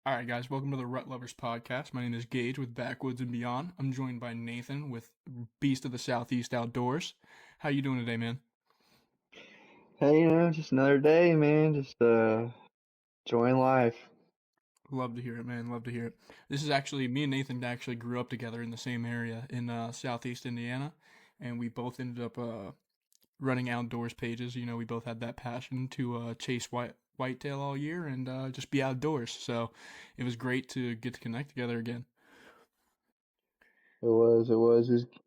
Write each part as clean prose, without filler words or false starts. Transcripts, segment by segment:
All right, guys, welcome to the Rut Lovers podcast. My name is Gage with Backwoods and Beyond. I'm joined by Nathan with Beast of the Southeast Outdoors. How you doing today, man? Hey, just another day, man. Just enjoying life. Love to hear it, man. Love to hear it. This is actually me and Nathan actually grew up together in the same area in Southeast Indiana, and we both ended up running outdoors pages. You know, we both had that passion to chase whitetail all year and just be outdoors. So it was great to get to connect together again. It was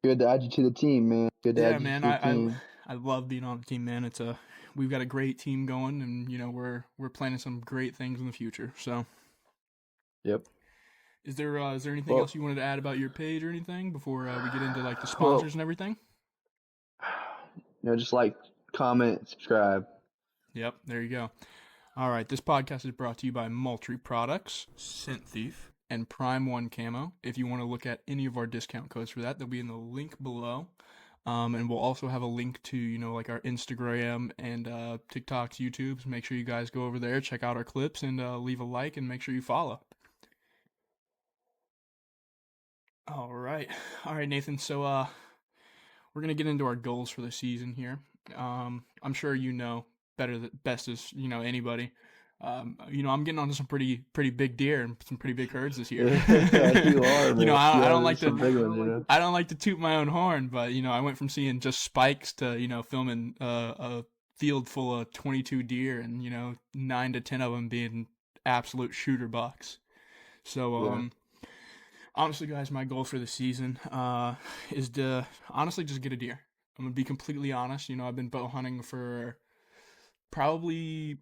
good to add you to the team, man. Good to Yeah, add you man, to the team. I love being on the team, man. We've got a great team going, and we're planning some great things in the future. So, Yep. is there anything else Well, you wanted to add about your page or anything before we get into like the sponsors well, and everything? just like, comment, subscribe. Yep, there you go. All right, this podcast is brought to you by Moultrie Products, Scent Thief, and Prime One Camo. If you want to look at any of our discount codes for that, they'll be in the link below. And we'll also have a link to, like our Instagram and TikToks, YouTubes. Make sure you guys go over there, check out our clips, and leave a like and make sure you follow. All right. All right, Nathan. So, we're going to get into our goals for the season here. I'm sure you know better than best as, anybody. I'm getting onto some pretty big deer and some pretty big herds this year. Yeah, you are, man. I Yeah, don't there's like to some big ones. I don't like to toot my own horn, but I went from seeing just spikes to filming a field full of 22 deer and 9 to 10 of them being absolute shooter bucks. So Yeah. honestly, guys, my goal for the season is to honestly just get a deer. I'm gonna be completely honest. I've been bow hunting for probably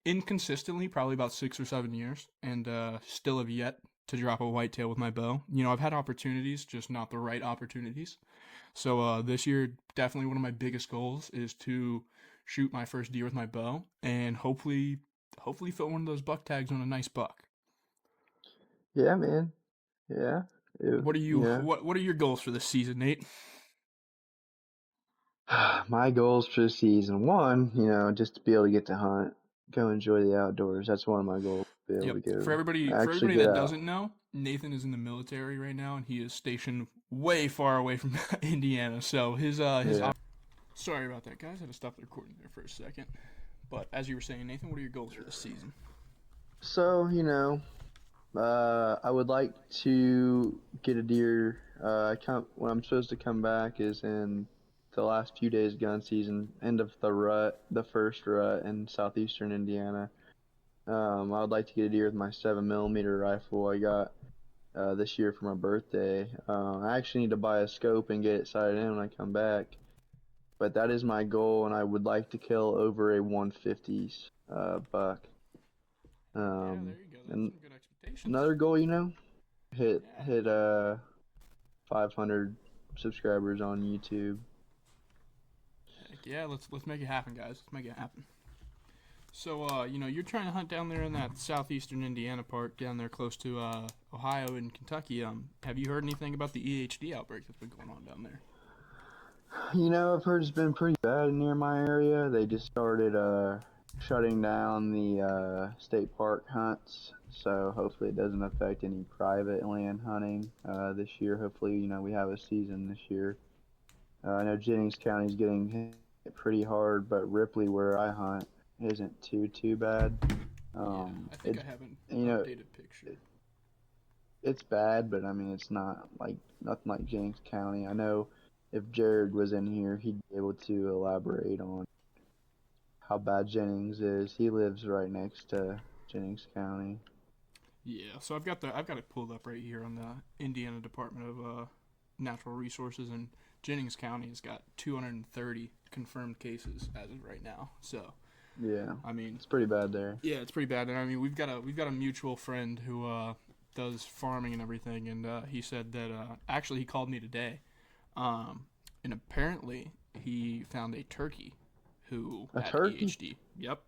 inconsistently, probably about 6 or 7 years, and still have yet to drop a whitetail with my bow. I've had opportunities, just not the right opportunities. So this year, definitely one of my biggest goals is to shoot my first deer with my bow, and hopefully fit one of those buck tags on a nice buck. Yeah, man. Yeah. It, What are you you know, what are your goals for this season, Nate? my goals for the season one, just to be able to get to hunt, go enjoy the outdoors. That's one of my goals. To be able Yep. to For go everybody for actually everybody get that out. doesn't know, Nathan is in the military right now, and he is stationed way far away from Indiana. So his Yeah. sorry about that, guys. I had to stop the recording there for a second. But as you were saying, Nathan, what are your goals for this season? So, I would like to get a deer. When I'm supposed to come back is in the last few days of gun season, end of the first rut in southeastern Indiana. I would like to get a deer with my 7 millimeter rifle I got this year for my birthday. I actually need to buy a scope and get it sighted in when I come back. But that is my goal, and I would like to kill over a 150s buck. Yeah, there Um, you go. That's and some good expectations. another goal, hit Yeah. hit 500 subscribers on YouTube. Heck yeah, let's make it happen, guys. Let's make it happen. So, you're trying to hunt down there in that southeastern Indiana part, down there close to Ohio and Kentucky. Have you heard anything about the EHD outbreak that's been going on down there? I've heard it's been pretty bad near my area. They just started shutting down the state park hunts, so hopefully it doesn't affect any private land hunting this year. Hopefully, we have a season this year. I know Jennings County's getting hit pretty hard, but Ripley, where I hunt, isn't too bad. Yeah, I think I It's have an you know updated picture. it, it's bad, but I mean it's not like nothing like Jennings County. I know if Jared was in here, he'd be able to elaborate on how bad Jennings is. He lives right next to Jennings County. Yeah, so I've got it pulled up right here on the Indiana Department of Natural Resources, and Jennings County has got 230 confirmed cases as of right now. So Yeah, I mean, it's pretty bad there. yeah, it's pretty bad. And I mean, we've got a mutual friend who does farming and everything, and he said that actually he called me today, and apparently he found a turkey who A had turkey? EHD. Yep,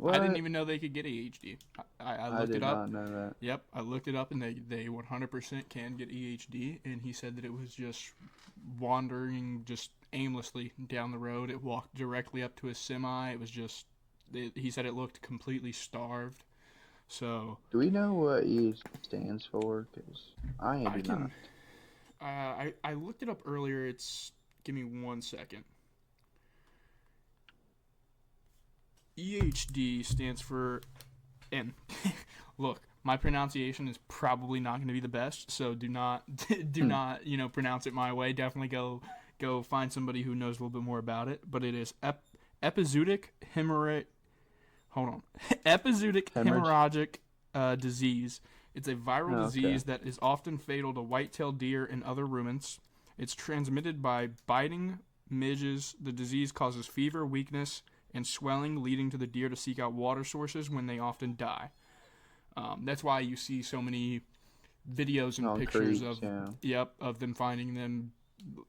I didn't What? even know they could get EHD. I I looked it did up. not know that. Yep, I looked it up, and they 100% can get EHD. And he said that it was just wandering just aimlessly down the road. It walked directly up to a semi. It was just he said it looked completely starved. So Do we know what E stands for? Because I I do not. can I looked it up earlier. It's give me 1 second. EHD stands for and look, my pronunciation is probably not going to be the best, so do not do Hmm. not pronounce it my way. Definitely go find somebody who knows a little bit more about it. But it is epizootic hemorrhagic. Hold on, epizootic Hemorrhage. hemorrhagic disease. It's a viral Oh, okay. disease that is often fatal to white-tailed deer and other ruminants. It's transmitted by biting midges. The disease causes fever, weakness, and swelling, leading to the deer to seek out water sources when they often die. That's why you see so many videos and On pictures creeks, of yeah. of them finding them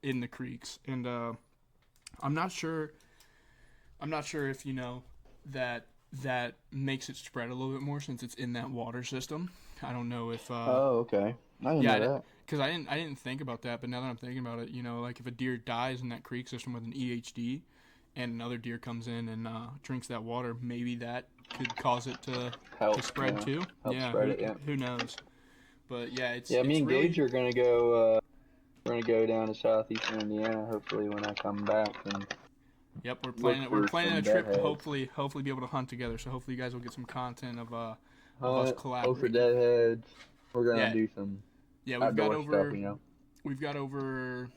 in the creeks. And I'm not sure. I'm not sure if you know that that makes it spread a little bit more since it's in that water system. I don't know if Oh, okay. I didn't know yeah, that. because I didn't think about that, but now that I'm thinking about it, like if a deer dies in that creek system with an EHD, and another deer comes in and drinks that water, maybe that could cause it to Help, spread yeah. too. Help Yeah, spread it, yeah. who knows? But yeah, Yeah, me it's and Gage really are gonna go. We're gonna go down to southeastern Indiana. Hopefully, when I come back, and yep. look We're for planning a some trip to deadheads. hopefully be able to hunt together. So hopefully you guys will get some content of us Hunt. Look for collaborating. deadheads. We're gonna Yeah, do some yeah. outdoor stuff, you know. We've got over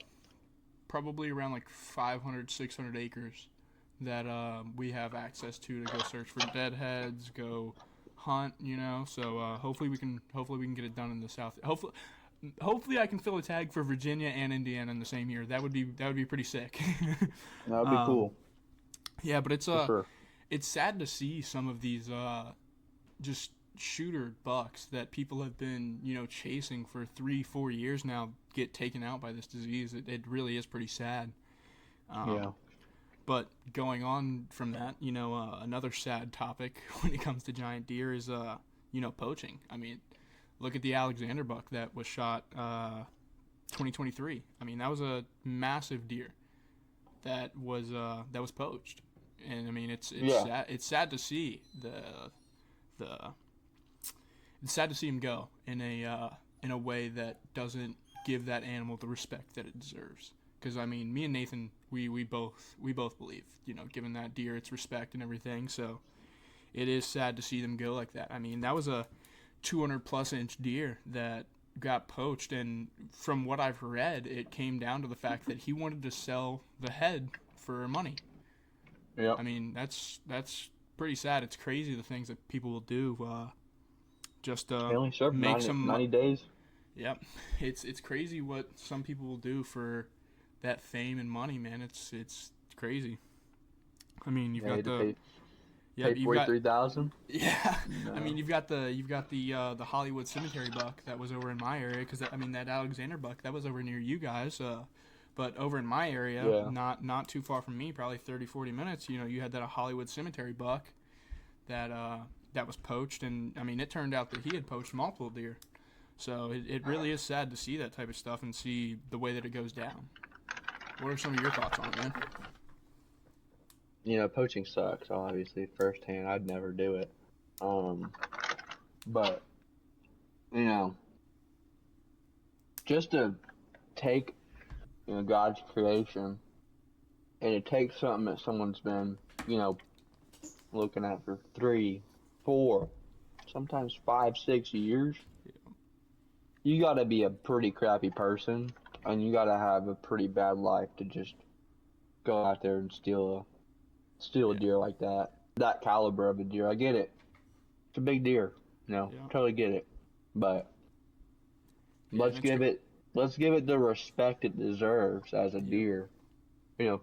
probably around like 500 600 acres that we have access to go search for deadheads, go hunt. So hopefully we can get it done in the south. Hopefully I can fill a tag for Virginia and Indiana in the same year. That would be pretty sick. That'd be um, cool yeah, but for sure. it's sad to see some of these just shooter bucks that people have been chasing for 3 4 years now get taken out by this disease. It really is pretty sad. Yeah. Um, but going on from that, another sad topic when it comes to giant deer is poaching. I mean, look at the Alexander buck that was shot 2023. I mean, that was a massive deer that was poached, and I mean Yeah. it's sad to see the it's sad to see him go in a way that doesn't give that animal the respect that it deserves. Because I mean, me and Nathan, we both believe, given that deer its respect and everything. So it is sad to see them go like that. I mean, that was a 200 plus inch deer that got poached, and from what I've read, it came down to the fact that he wanted to sell the head for money. Yep. I mean, that's pretty sad. It's crazy the things that people will do just They only served make 90, some. 90 days. Yep, it's crazy what some people will do for that fame and money, man. It's crazy. I mean, you've Yeah, you got had to the pay yep, you've got 43,000. yeah. I No. mean, you've got the Hollywood Cemetery buck that was over in my area because I mean that Alexander buck that was over near you guys. But over in my area, Yeah. not too far from me, probably 30 40 minutes. You had that Hollywood Cemetery buck that was poached, and I mean it turned out that he had poached multiple deer. So it really is sad to see that type of stuff and see the way that it goes down. What are some of your thoughts on it, man? Poaching sucks. Obviously, firsthand, I'd never do it. Um, but you know, just to take God's creation and it takes something that someone's been looking at for 3, 4, sometimes 5, 6 years. You got to be a pretty crappy person, and you got to have a pretty bad life to just go out there and steal a Yeah, deer like that. That caliber of a deer. I get it. It's a big deer. yeah, Totally get it. But yeah, and let's give it let's give it the respect it deserves as a yep, deer.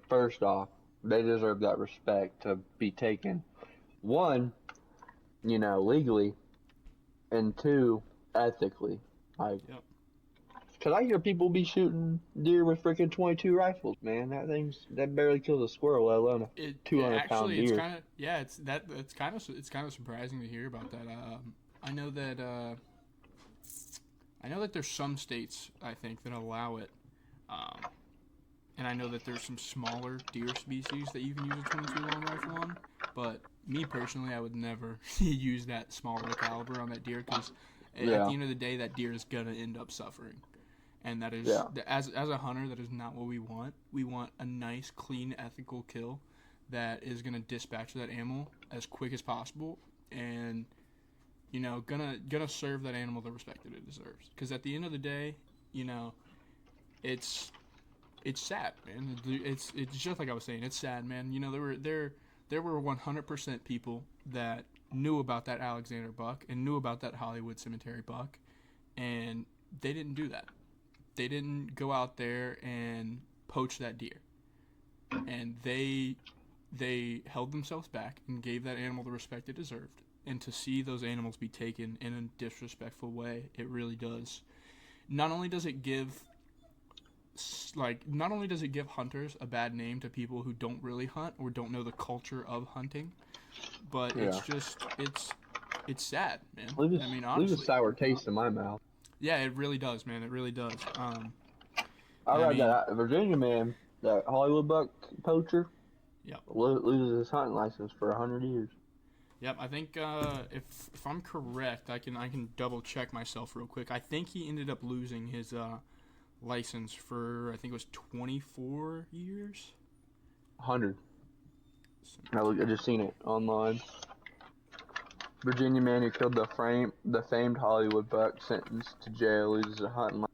First off, they deserve that respect to be taken. One, legally, and two, ethically. Like, yep. cause I hear people be shooting deer with freaking 22 rifles, man. That barely kills a squirrel, let alone a It 200-pound actually it's deer. kind of yeah it's kind of surprising to hear about that. I know that there's some states I think that allow it, um, and I know that there's some smaller deer species that you can use a 22 long rifle on, but me personally, I would never use that smaller caliber on that deer because at Yeah, the end of the day, that deer is gonna end up suffering, and that is yeah. as a hunter, that is not what we want. We want a nice, clean, ethical kill that is gonna dispatch that animal as quick as possible, and gonna serve that animal the respect that it deserves. Because at the end of the day, you know, it's it's sad, man. It's just like I was saying. It's sad, man. There were 100% people that knew about that Alexander buck and knew about that Hollywood Cemetery buck, and they didn't do that. They didn't go out there and poach that deer, and they held themselves back and gave that animal the respect it deserved. And to see those animals be taken in a disrespectful way, it really does. Not only does it give not only does it give hunters a bad name to people who don't really hunt or don't know the culture of hunting, but Yeah. it's sad, man. I mean, Leaves a honestly, sour taste in my mouth. yeah, it really does, man. It really does. I I read mean, that Virginia man, that Hollywood buck poacher, yep, loses his hunting license for 100 years. yep. I think if I'm correct, I can double check myself real quick. I think he ended up losing his license for I think it was 24 years. 100. I just seen it online. Virginia man who killed the famed Hollywood buck sentenced to jail loses a hunting license.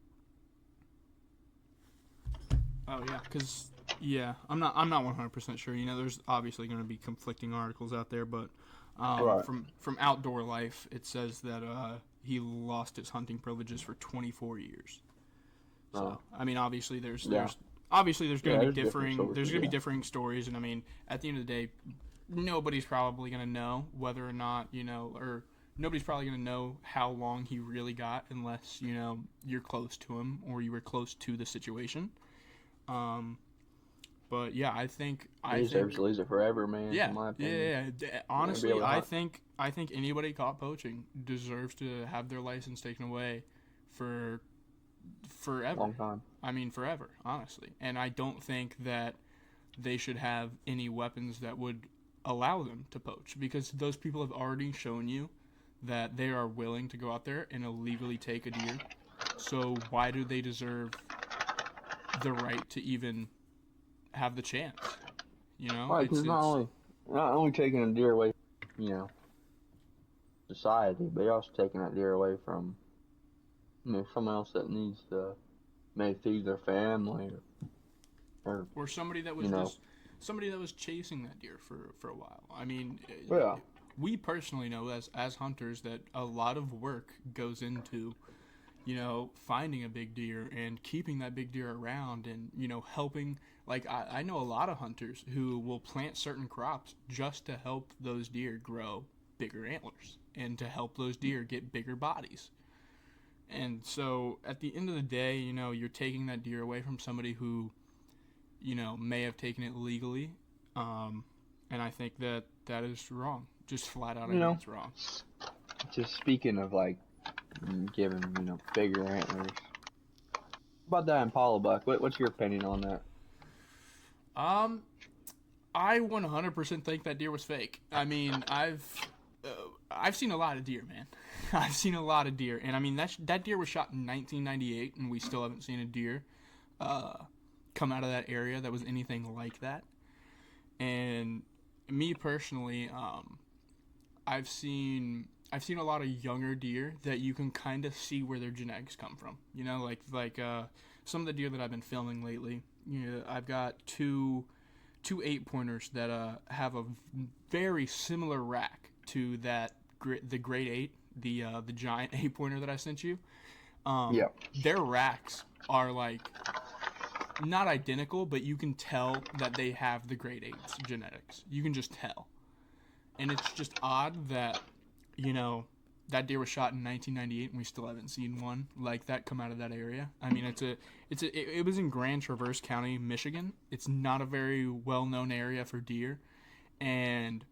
Oh yeah, because yeah, I'm not 100% sure. There's obviously going to be conflicting articles out there, but Right. from Outdoor Life, it says that he lost his hunting privileges for 24 years. So I mean, obviously Yeah. there's going Yeah, to be there's different there's sources. going to be Yeah. differing stories, and I mean, at the end of the day, nobody's probably going to know whether or not or nobody's probably going to know how long he really got unless you're close to him or you were close to the situation. Um, but yeah, He I deserves think to lose it forever, man. In yeah, my yeah, opinion, yeah. never be Honestly, able to hunt I think anybody caught poaching deserves to have their license taken away for a forever. long time. I mean, forever, honestly. And I don't think that they should have any weapons that would allow them to poach because those people have already shown you that they are willing to go out there and illegally take a deer. So why do they deserve the right to even have the chance? Right, It's because it's not only taking a deer away, you know, society, but you're also taking that deer away from someone else that needs to maybe feed their family or or somebody that you was know, just somebody that was chasing that deer for a while. I mean, yeah, we personally know as hunters that a lot of work goes into finding a big deer and keeping that big deer around and helping. Like I know a lot of hunters who will plant certain crops just to help those deer grow bigger antlers and to help those deer get bigger bodies. And so at the end of the day, you're taking that deer away from somebody who may have taken it legally, um, and I think that that is wrong. Just flat out, I you think know. it's wrong. Just speaking of like giving bigger antlers. About that Impala buck, what's your opinion on that? Um, I 100% think that deer was fake. I mean, uh, I've seen a lot of deer, man. I've seen a lot of deer, and I mean that deer was shot in 1998, and we still haven't seen a deer uh, come out of that area that was anything like that. And me personally, I've seen a lot of younger deer that you can kind of see where their genetics come from. Like some of the deer that I've been filming lately. I've got two 8 pointers that have a very similar rack to the grade 8, the giant 8 pointer that I sent you. Yeah. Their racks are like not identical, but you can tell that they have the grade 8's genetics. You can just tell. And it's just odd that you know that deer was shot in 1998 and we still haven't seen one like that come out of that area. I mean, it was in Grand Traverse County, Michigan. It's not a very well-known area for deer, and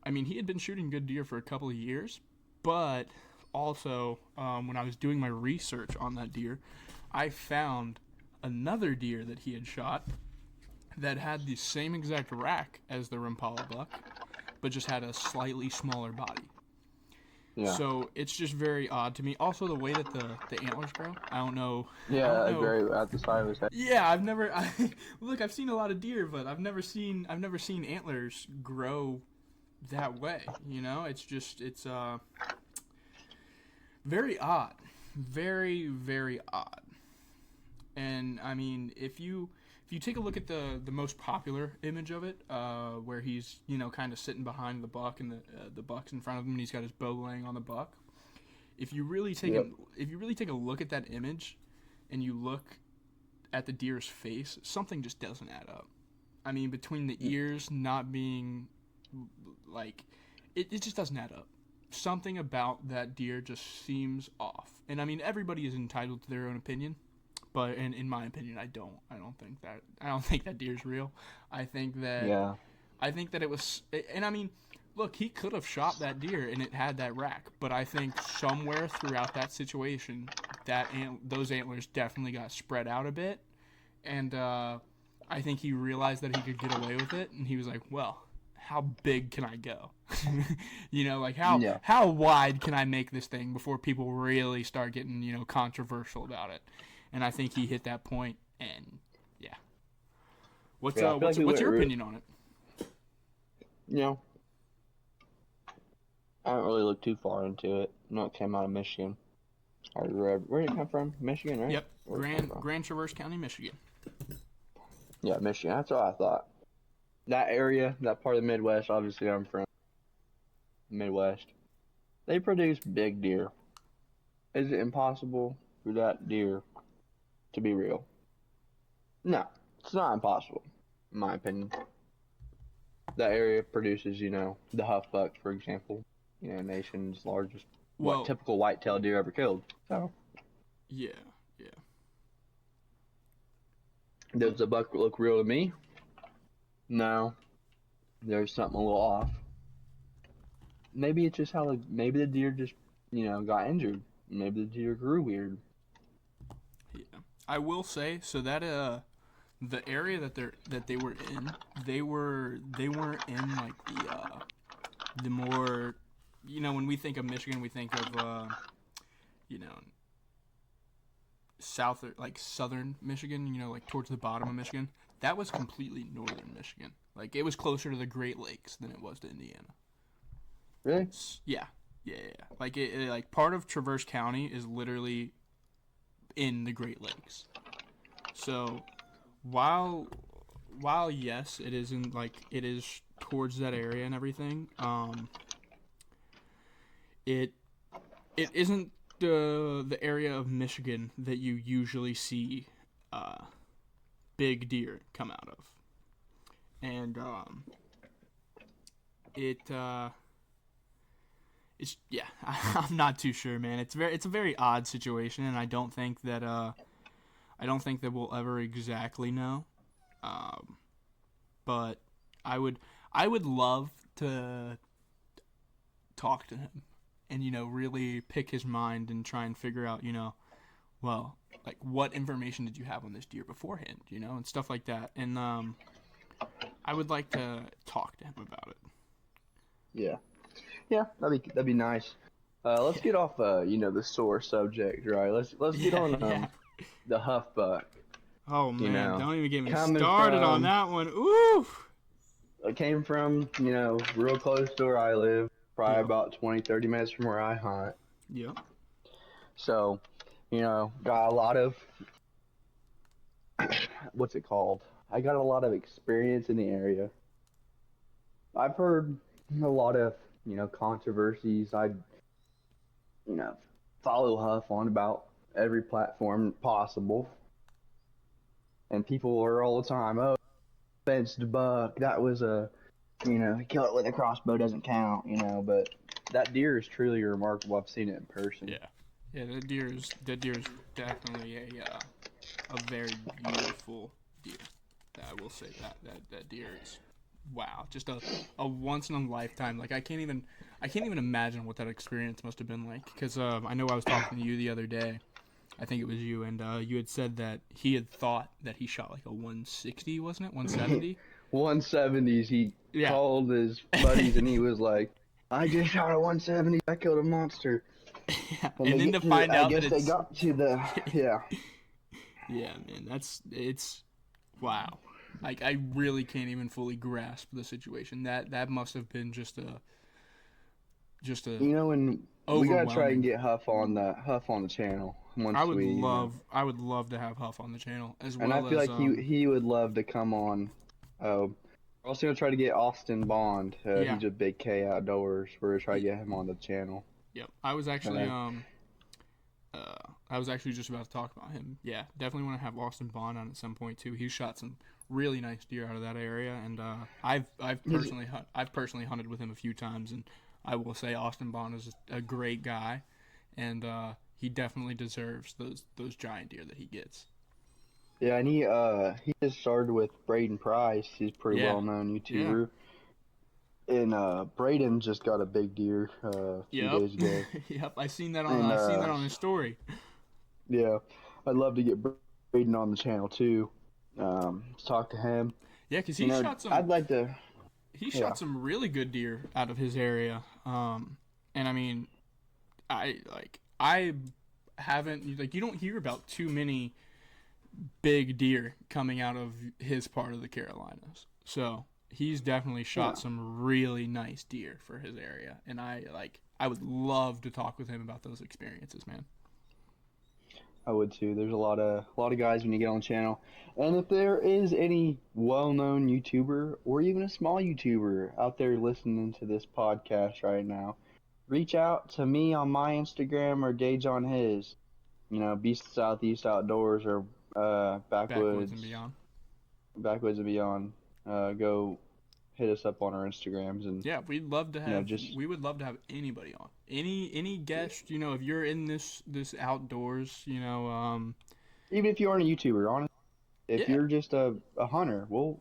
I mean, he had been shooting good deer for a couple of years, but also when I was doing my research on that deer, I found another deer that he had shot that had the same exact rack as the Impala buck, but just had a slightly smaller body. Yeah. So it's just very odd to me. Also, the way that the antlers grow, I don't know. I Yeah, don't like know. very at the side of his head. Yeah, look, I've seen a lot of deer, but I've never seen antlers grow that way. It's very odd, very very odd. And I mean, if you take a look at the most popular image of it, where he's kind of sitting behind the buck and the buck's in front of him and he's got his bow laying on the buck. If you really take Yep. a look at that image, and you look at the deer's face, something just doesn't add up. I mean, between the ears not being like, it just doesn't add up. Something about that deer just seems off. And I mean, everybody is entitled to their own opinion. But in my opinion, I don't think that deer's real. I think that Yeah. it was, and I mean, look, he could have shot that deer and it had that rack, but I think somewhere throughout that situation, those antlers definitely got spread out a bit, and I think he realized that he could get away with it, and he was like, well, how big can I go? Like Yeah. how wide can I make this thing before people really start getting controversial about it? And I think he hit that point, and yeah. What's Yeah, I feel like he what's went your opinion on it? You know, I haven't really looked too far into it. I know it came out of Michigan. I read, where did it come from? Michigan, right? Yep, Where did it come from? Grand Traverse County, Michigan. Yeah, Michigan. That's what I thought. That area, that part of the Midwest, obviously I'm from Midwest. They produce big deer. Is it impossible for that deer to be real? No, it's not impossible, in my opinion. That area produces, the huff buck, for example. Nation's largest, Well, typical white-tailed deer ever killed. So, yeah, yeah. does the buck look real to me? No. There's something a little off. Maybe it's just how, maybe the deer just, got injured. Maybe the deer grew weird. Yeah. I will say, so that the area that they were in, they weren't in like the more, when we think of Michigan, we think of you know south or like southern Michigan, like towards the bottom of Michigan. That was completely northern Michigan. Like it was closer to the Great Lakes than it was to Indiana. Really? Yeah. Yeah. Like like part of Traverse County is literally in the Great Lakes. So while yes, it isn't like it is towards that area and everything, it isn't the area of Michigan that you usually see big deer come out of. And it's yeah, I'm not too sure, man. It's a very odd situation, and I don't think that we'll ever exactly know. But I would love to talk to him and really pick his mind and try and figure out well, like what information did you have on this deer beforehand, and stuff like that. And I would like to talk to him about it. Yeah. Yeah, that'd be nice. Let's Yeah. get off the sore subject, right? Let's get on Yeah. the huff buck. Oh man, don't even get me Coming started on from that one. Ooh. it came from, real close to where I live, probably Yeah. about 20-30 minutes from where I hunt. Yeah. So, got a lot of what's it called? I got a lot of experience in the area. I've heard a lot of, controversies. I, follow Huff on about every platform possible. And people are all the time, oh, fenced buck, that was kill it with a crossbow doesn't count, but that deer is truly remarkable. I've seen it in person. Yeah. Yeah, that deer is definitely a very beautiful deer. I will say that deer is wow, just a once in a lifetime. Like I can't even imagine what that experience must have been like. Because I know I was talking to you the other day. I think it was you, and you had said that he had thought that he shot like a 160, wasn't it? 170. 170s. He Yeah. called his buddies and he was like, "I just shot a 170. I killed a monster." Yeah. And And they then get to to, find I out that guess they it's got to the, yeah. yeah, man, it's wow. Like I really can't even fully grasp the situation. That must have been just a You know, and we gotta try and overwhelming. get Huff on the channel once we, I would love to have Huff on the channel as and I well feel as like he would love to come on. We're also gonna try to get Austin Bond. yeah. He's a big K outdoors. We're gonna try to Y- get him on the channel. Yep. Uh, I was actually just about to talk about him. Yeah, definitely want to have Austin Bond on at some point too. He shot some really nice deer out of that area, and his I've personally hunted with him a few times, and I will say Austin Bond is a great guy, and he definitely deserves those giant deer that he gets. Yeah, and he just started with Braden Price. He's a pretty Yeah, well known yeah, YouTuber. And Braden just got a big deer a few yep, days ago. yep. And I seen that on his story. yeah, I'd love to get Braden on the channel too. To talk to him. Yeah, cause You know, I'd like to. he Yeah, shot some really good deer out of his area. And I mean, I haven't like you don't hear about too many big deer coming out of his part of the Carolinas. So he's definitely shot yeah, some really nice deer for his area, and I would love to talk with him about those experiences, man. I would too. There's a lot of guys when you get on the channel. And if there is any well-known YouTuber or even a small YouTuber out there listening to this podcast right now, reach out to me on my Instagram or Gage on his. You know, Beast Southeast Outdoors or Backwoods and beyond. Backwoods and Beyond. Go hit us up on our Instagrams and Yeah, just we would love to have anybody on. Any guest, you know, if you're in this outdoors, you know, even if you aren't a YouTuber, honestly, if yeah, you're just a hunter, we'll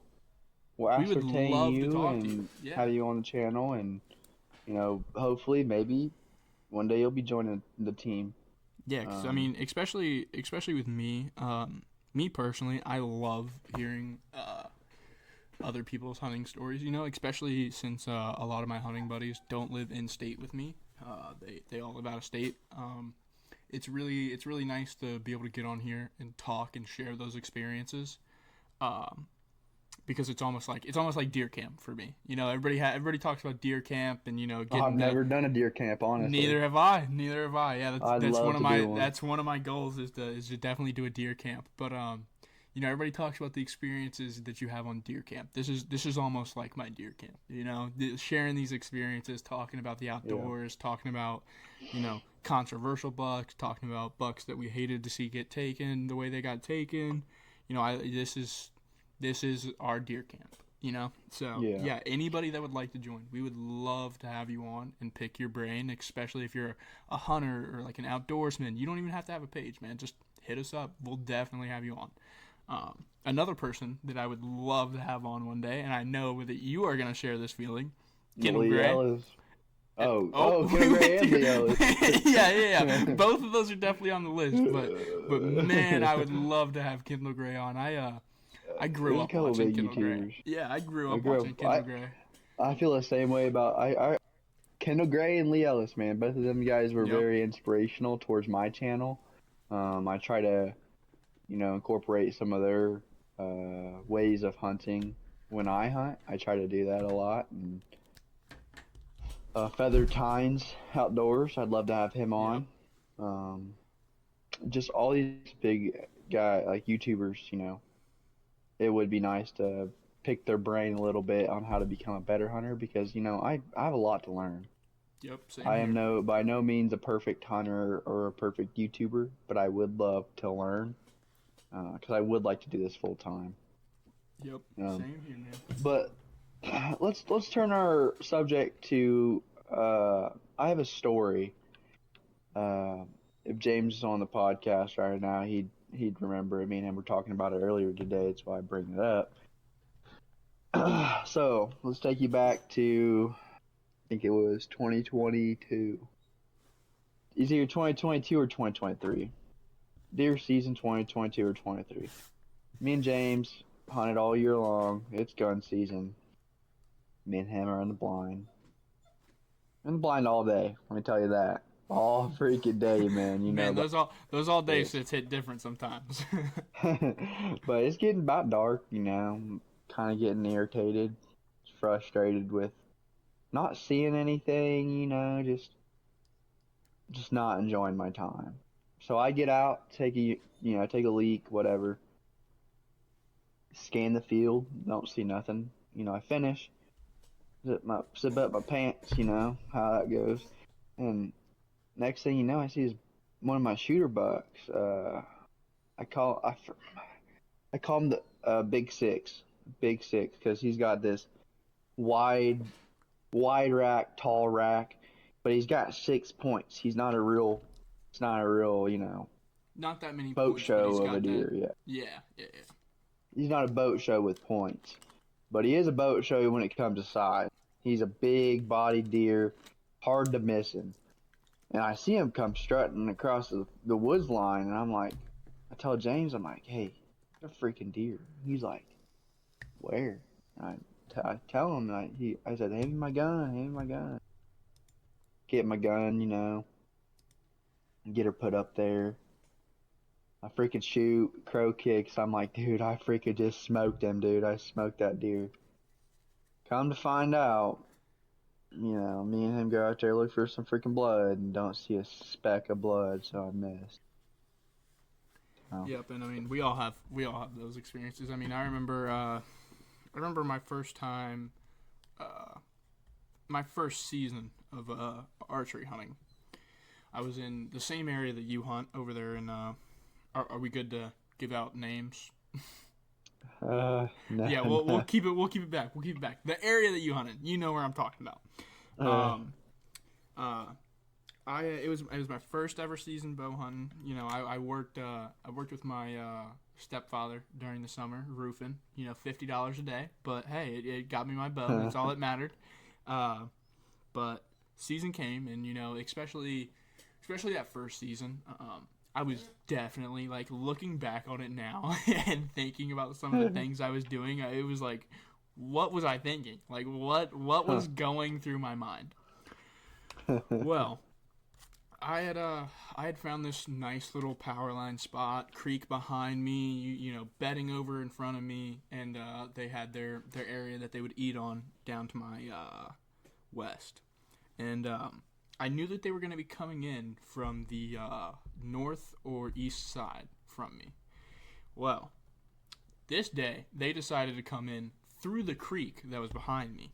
we would ascertain love to you talk to you. and Yeah. have you on the channel, and hopefully maybe one day you'll be joining the team. Yeah, because I Um, mean, especially with me, me personally, I love hearing other people's hunting stories. You know, especially since a lot of my hunting buddies don't live in state with me. They all live out of state. It's really nice to be able to get on here and talk and share those experiences. Um, because it's almost like deer camp for me. You know, everybody talks about deer camp and you know I've getting to. never done a deer camp, honestly. Neither have I. Neither have I. Yeah, I'd love to do one. that's one of my goals is to definitely do a deer camp. But you know, everybody talks about the experiences that you have on deer camp. This is almost like my deer camp. You know, sharing these experiences, talking about the Yeah. outdoors, talking about you know controversial bucks, talking about bucks that we hated to see get taken the way they got taken. You know, this is our deer camp. You know, so Yeah. yeah, anybody that would like to join, we would love to have you on and pick your brain, especially if you're a hunter or like an outdoorsman. You don't even have to have a page, man. Just hit us up. We'll definitely have you on. Another person that I would love to have on one day, and I know that you are going to share this feeling, Kendall Lee Gray. Ellis. Oh, Kendall Gray and dude. Lee Ellis. Yeah. Both of those are definitely on the list, but man, I would love to have Kendall Gray on. I grew There's a up couple watching big Kendall Gray. YouTubers. Yeah, I grew I up grew watching up. Kendall Gray. I feel the same way about I Kendall Gray and Lee Ellis, man. Both of them guys were Yep. very inspirational towards my channel. I try to, incorporate some of their ways of hunting when I hunt. I try to do that a lot. And Feather Tines Outdoors, I'd love to have him Yep. on. Just all these big guy like YouTubers, it would be nice to pick their brain a little bit on how to become a better hunter because I have a lot to learn. Yep. Same I am here. by no means a perfect hunter or a perfect YouTuber, but I would love to learn because I would like to do this full time. Yep. Um, Same here, man. but let's turn our subject to. I have a story. Uh, if James is on the podcast right now, he'd remember it. Me and him were talking about it earlier today. That's why I bring it up. So let's take you back to I think it was 2022. It's either 2022 or 2023. Deer season 2022 or 23. Me and James. hunted all year long. It's gun season. Me and him are in the blind. In the blind all day. Let me tell you that. All freaking day, man. You know, Man, but those all day it's sits hit different sometimes. but it's getting about dark. You know, kind of getting irritated, frustrated with not seeing anything. You know, just not enjoying my time. So I get out, take a leak, whatever. Scan the field, don't see nothing. You know, I finish, zip up my pants. You know how that goes. And next thing you know, I see one of my shooter bucks. I call I, I call him the Big Six, because he's got this wide wide rack, tall rack, but he's got 6 points. It's not a real, Not that many boat points, but he's show of a got that. deer yet. Yeah, yeah, yeah. He's not a boat show with points, but he is a boat show when it comes to size. He's a big bodied deer, hard to miss him. And I see him come strutting across the woods line, and I tell James, I'm like, hey, a freaking deer. He's like, where? And I tell him, I said, hand me my gun. Get my gun, get her put up there. I freaking shoot, crow kicks. I'm like, dude, I freaking just smoked him, dude. I smoked that deer. Come to find out, me and him go out there, look for some freaking blood, and don't see a speck of blood, so I missed. Oh. Yep, and I mean we all have those experiences. I mean, I remember my first time, uh, my first season of archery hunting. I was in the same area that you hunt over there in. Are we good to give out names? No, Yeah, we'll no. keep it. We'll keep it back. We'll keep it back. The area that you hunted, you know where I'm talking about. Uh, Um, uh, it was my first ever season bow hunting. I worked with my stepfather during the summer roofing. $50 a day, but hey, it got me my bow. That's all that mattered. Uh, but season came, and especially that first season. I was definitely like looking back on it now and thinking about some of the things I was doing. It was like, what was I thinking? Like, what was going through my mind? Well, I had found this nice little power line spot, creek behind me, bedding over in front of me, and they had their area that they would eat on down to my west. And I knew that they were going to be coming in from the north or east side from me. Well, this day they decided to come in through the creek that was behind me.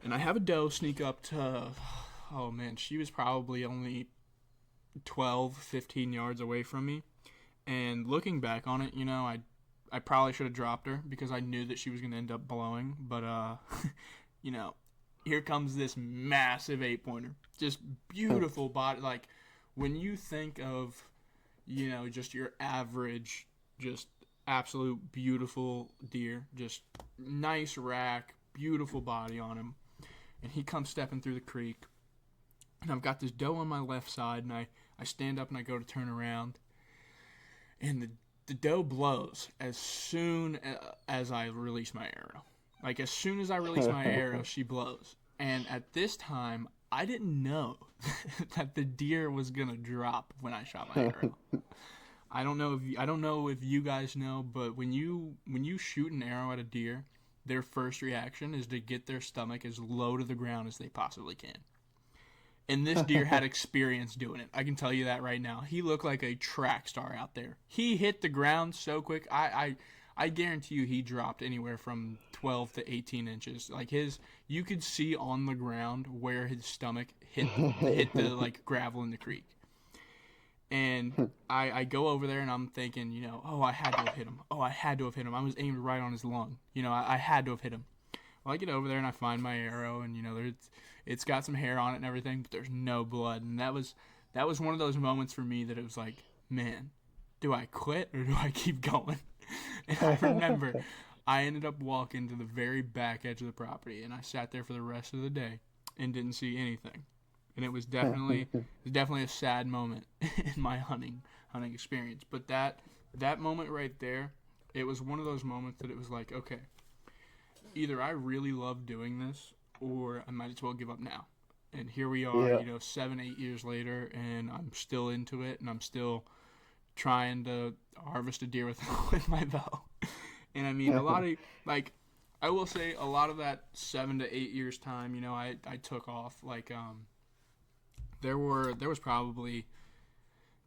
And I have a doe sneak up to, oh man, she was probably only 12, 15 yards away from me. And looking back on it, I probably should have dropped her because I knew that she was going to end up blowing. But, you know, here comes this massive 8 pointer. Just beautiful body. Like, when you think of, just your average, just absolute beautiful deer, just nice rack, beautiful body on him. And he comes stepping through the creek. And I've got this doe on my left side, and I stand up and I go to turn around. And the doe blows as soon as I release my arrow. Like, as soon as I release my arrow, she blows. And at this time, I didn't know that the deer was gonna drop when I shot my arrow. I don't know if you guys know, but when you shoot an arrow at a deer, their first reaction is to get their stomach as low to the ground as they possibly can. And this deer had experience doing it. I can tell you that right now. He looked like a track star out there. He hit the ground so quick. I guarantee you he dropped anywhere from 12 to 18 inches. Like, you could see on the ground where his stomach hit the like gravel in the creek. And I go over there and I'm thinking, oh, I had to have hit him. Oh, I had to have hit him. I was aimed right on his lung. I had to have hit him. Well, I get over there and I find my arrow, and it's got some hair on it and everything, but there's no blood. And that was one of those moments for me that it was like, man, do I quit or do I keep going? And I remember I ended up walking to the very back edge of the property, and I sat there for the rest of the day and didn't see anything. And it was definitely a sad moment in my hunting experience. But that moment right there it was one of those moments that it was like, okay, either I really love doing this or I might as well give up now. And here we are, Yeah. 7, 8 years later, and I'm still into it, and I'm still trying to harvest a deer with with my bow. And I mean, a lot of like, I will say a lot of that 7 to 8 years time, I took off. Like, there was probably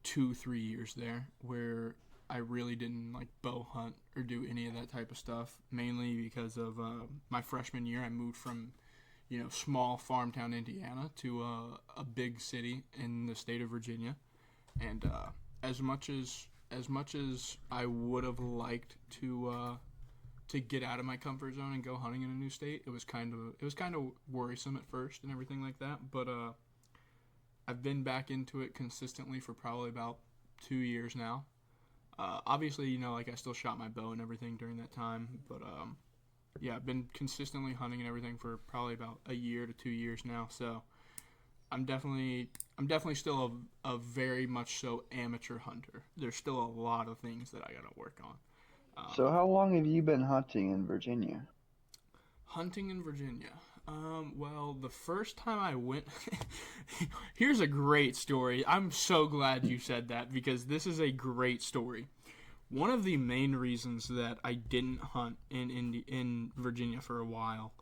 2, 3 years there where I really didn't like bow hunt or do any of that type of stuff. Mainly because of my freshman year, I moved from small farm town Indiana to a big city in the state of Virginia, and as much as I would have liked to get out of my comfort zone and go hunting in a new state, it was kind of worrisome at first and everything like that. But I've been back into it consistently for probably about 2 years now. Obviously, like I still shot my bow and everything during that time, but yeah, I've been consistently hunting and everything for probably about a year to 2 years now. So I'm definitely still a very much so amateur hunter. There's still a lot of things that I gotta work on. So Um, how long have you been hunting in Virginia? Hunting in Virginia. Well, the first time I went, here's a great story. I'm so glad you said that because this is a great story. One of the main reasons that I didn't hunt in Virginia for a while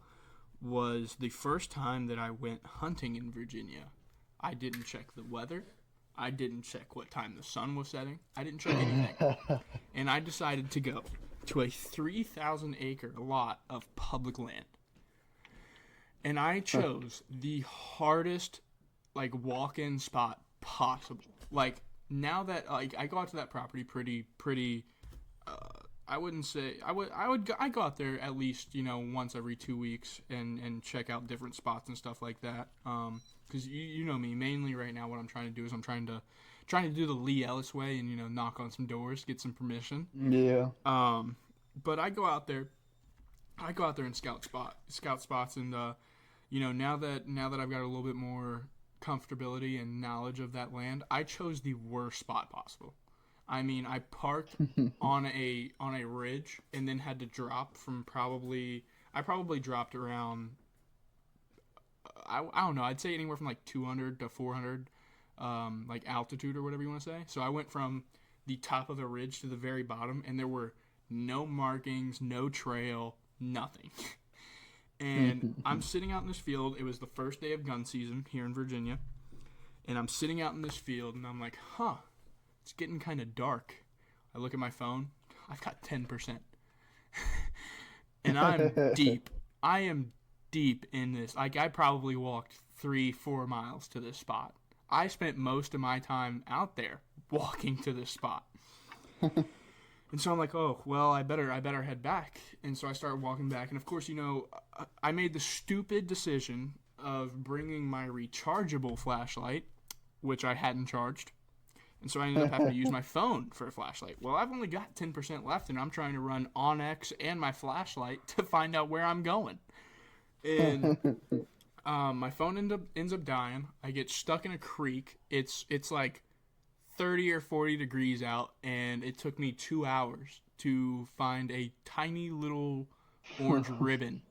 was the first time that I went hunting in Virginia. I didn't check the weather. I didn't check what time the sun was setting. I didn't check anything. And I decided to go to a 3,000 acre lot of public land. And I chose the hardest like walk-in spot possible. Like now that like I go out to that property pretty I wouldn't say I go out there at least once every 2 weeks and check out different spots and stuff like that. Because you know me, mainly right now what I'm trying to do is I'm trying to do the Lee Ellis way and knock on some doors, get some permission. Yeah. But I go out there and scout spots, and now that I've got a little bit more comfortability and knowledge of that land, I chose the worst spot possible. I mean, I parked on a ridge and then had to drop from I probably dropped around I don't know, I'd say anywhere from like 200 to 400 like altitude or whatever you want to say. So I went from the top of the ridge to the very bottom, and there were no markings, no trail, nothing. And I'm sitting out in this field. It was the first day of gun season here in Virginia. And I'm sitting out in this field, and I'm like, huh, it's getting kind of dark. I look at my phone. I've got 10%. And I'm deep. I am deep in this. Like, I probably walked 3, 4 miles to this spot. I spent most of my time out there walking to this spot. And so I'm like, oh, well, I better head back. And so I started walking back. And of course, I made the stupid decision of bringing my rechargeable flashlight, which I hadn't charged. And so I ended up having to use my phone for a flashlight. Well, I've only got 10% left, and I'm trying to run OnX and my flashlight to find out where I'm going. And my phone ends up dying. I get stuck in a creek. It's like 30 or 40 degrees out, and it took me 2 hours to find a tiny little orange ribbon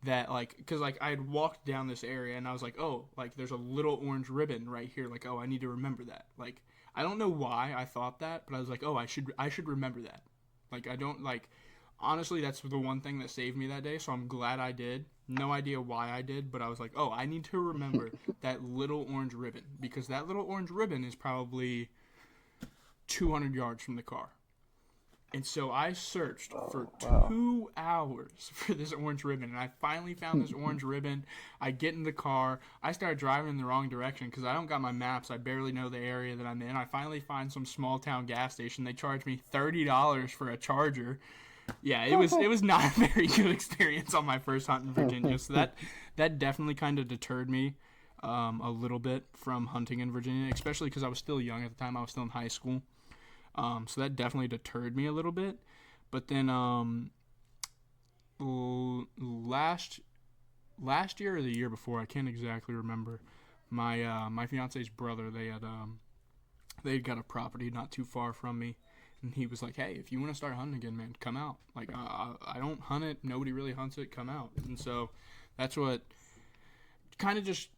that because I had walked down this area, and I was like, oh, like there's a little orange ribbon right here, like, oh, I need to remember that. Like, I don't know why I thought that, but I was like, oh, I should remember that. Like, I don't honestly, that's the one thing that saved me that day, so I'm glad I did. No idea why I did, but I was like, oh, I need to remember that little orange ribbon, because that little orange ribbon is probably 200 yards from the car. And so I searched for Wow. 2 hours for this orange ribbon, and I finally found this orange ribbon. I get in the car. I start driving in the wrong direction because I don't got my maps. I barely know the area that I'm in. I finally find some small town gas station. They charge me $30 for a charger. Yeah, it was not a very good experience on my first hunt in Virginia. So that definitely kind of deterred me a little bit from hunting in Virginia, especially because I was still young at the time. I was still in high school. So that definitely deterred me a little bit. But then last year or the year before, I can't exactly remember, my fiance's brother, they had got a property not too far from me. And he was like, hey, if you want to start hunting again, man, come out. Like, I don't hunt it. Nobody really hunts it. Come out. And so that's what kind of just,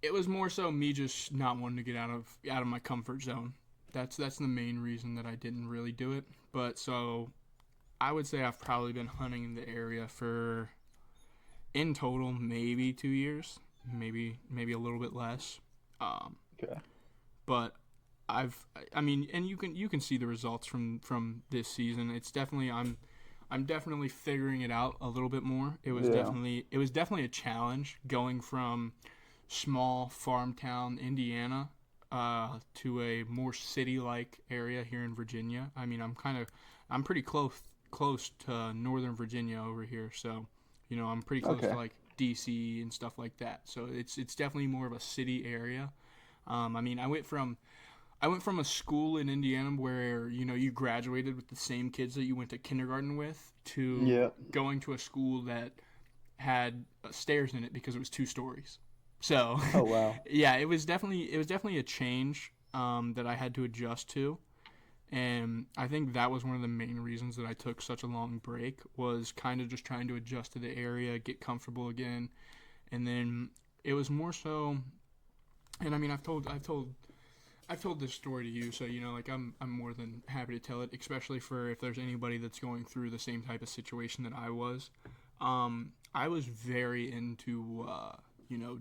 it was more so me just not wanting to get out of my comfort zone. That's the main reason that I didn't really do it. But so I would say I've probably been hunting in the area for, in total, maybe 2 years, maybe a little bit less. Um, Okay. but I mean, and you can see the results from this season. It's definitely I'm definitely figuring it out a little bit more. Yeah. It was definitely a challenge going from small farm town Indiana to a more city like area here in Virginia. I mean, I'm pretty close to Northern Virginia over here, so I'm pretty close to Okay. like DC and stuff like that. So it's definitely more of a city area. I mean, I went from a school in Indiana where you graduated with the same kids that you went to kindergarten with to Yeah. going to a school that had stairs in it because it was 2 stories. So Oh wow. yeah, it was definitely a change that I had to adjust to, and I think that was one of the main reasons that I took such a long break was kind of just trying to adjust to the area, get comfortable again, and then it was more so. And I mean, I've told this story to you, so like I'm more than happy to tell it, especially for if there's anybody that's going through the same type of situation that I was. I was very into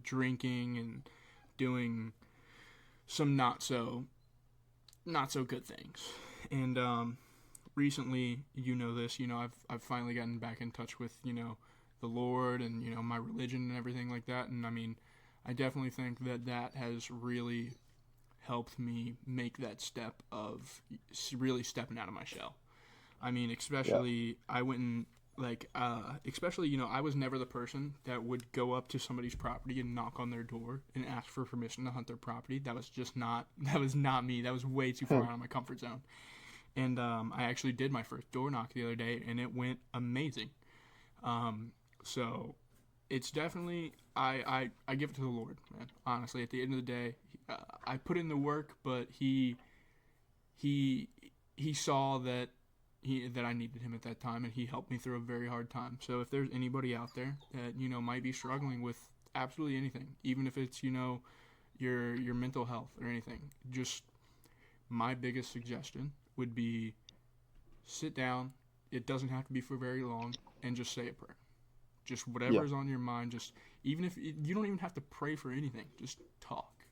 drinking and doing some not so good things, and recently, this, I've finally gotten back in touch with the Lord and my religion and everything like that, and I mean, I definitely think that has really helped me make that step of really stepping out of my shell. I mean, Yeah. especially I went and especially I was never the person that would go up to somebody's property and knock on their door and ask for permission to hunt their property. That was just not that was not me. That was way too far out of my comfort zone. And I actually did my first door knock the other day, and it went amazing. So it's definitely I give it to the Lord, man. Honestly, at the end of the day, I put in the work, but he he saw that I needed him at that time, and he helped me through a very hard time. So if there's anybody out there that might be struggling with absolutely anything, even if it's your mental health or anything, just my biggest suggestion would be sit down. It doesn't have to be for very long, and just say a prayer. Just Yeah. whatever is on your mind. Just even if you don't even have to pray for anything, just talk.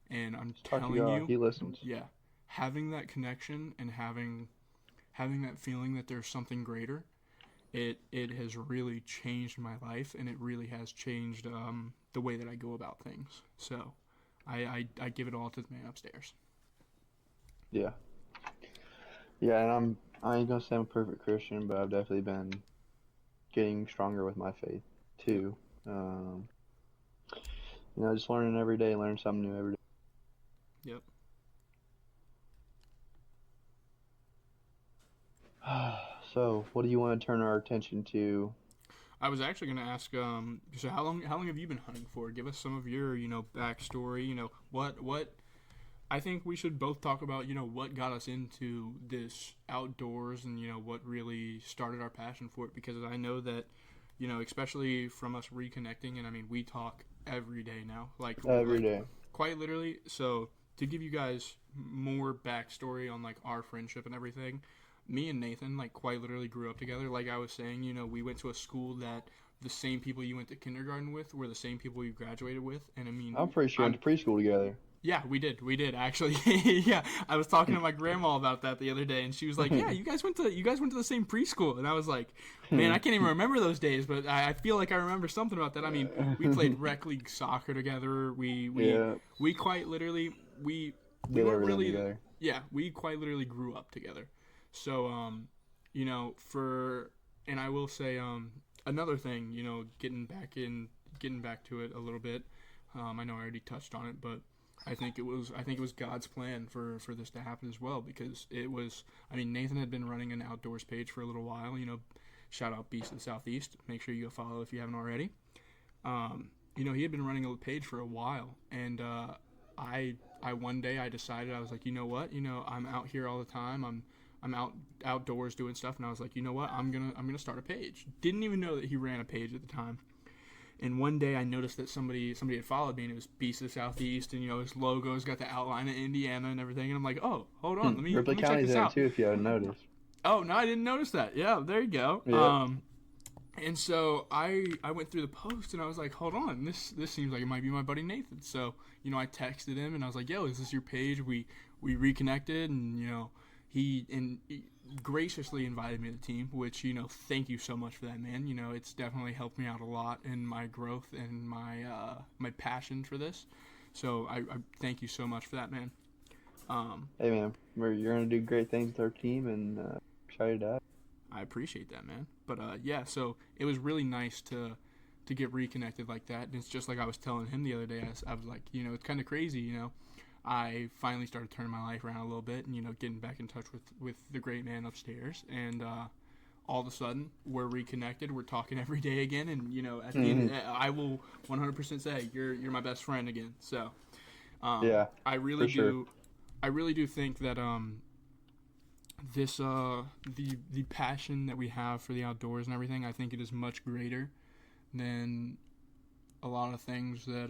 And I'm Just talk to telling God. you, He listens. yeah, having that connection and having that feeling that there's something greater, it has really changed my life, and it really has changed the way that I go about things. So I give it all to the man upstairs. Yeah. Yeah, and I ain't gonna say I'm a perfect Christian, but I've definitely been getting stronger with my faith Yep. too. Um, just learning every day, learn something new every Yep. day. So, what do you want to turn our attention to? I was actually going to ask, so how long have you been hunting for? Give us some of your, backstory. What I think we should both talk about, what got us into this outdoors and, what really started our passion for it. Because I know that, especially from us reconnecting, and I mean, we talk every day now, Every like day. quite literally. So to give you guys more backstory on like our friendship and everything, me and Nathan like quite literally grew up together. Like I was saying, we went to a school that the same people you went to kindergarten with were the same people you graduated with, and I mean, I'm pretty sure we I'm went to preschool together. yeah, we did actually. Yeah, I was talking to my grandma about that the other day, and she was like, "Yeah, you guys went to the same preschool," and I was like, "Man, I can't even remember those days, but I feel like I remember something about that." I mean, we played rec league soccer together. Yeah, We quite literally we did weren't everything really together. yeah we quite literally grew up together. So for and I will say another thing, getting back to it a little bit. I know I already touched on it, but I think it was God's plan for this to happen as well, because it was, I mean, Nathan had been running an outdoors page for a little while. Shout out Beast of the Southeast. Make sure you go follow if you haven't already. He had been running a page for a while, and I one day I decided, I was like, you know what, I'm out here all the time. I'm outdoors doing stuff, and I was like, you know what, I'm gonna start a page. Didn't even know that he ran a page at the time. And one day I noticed that somebody had followed me, and it was Beast of the Southeast, and his logo's got the outline of Indiana and everything. And I'm like, oh, hold on, Ripley let me check County's this in it out. too, if you haven't noticed. Oh no, I didn't notice that. Yeah, there you go. Yep. And so I went through the post, and I was like, hold on, this seems like it might be my buddy Nathan. So I texted him, and I was like, yo, is this your page? We reconnected, and he graciously invited me to the team, which thank you so much for that, man. It's definitely helped me out a lot in my growth and my passion for this. So I thank you so much for that, man. Um, Hey man, you're gonna do great things with our team, and excited to have. I appreciate that, man. But yeah, so it was really nice to get reconnected like that. And it's just like I was telling him the other day. I was like, it's kind of crazy, I finally started turning my life around a little bit, and getting back in touch with the great man upstairs, and all of a sudden we're reconnected. We're talking every day again, and at the end, I will 100% say you're my best friend again. So Yeah, I really for sure. do. I really do think that this the passion that we have for the outdoors and everything, I think it is much greater than a lot of things that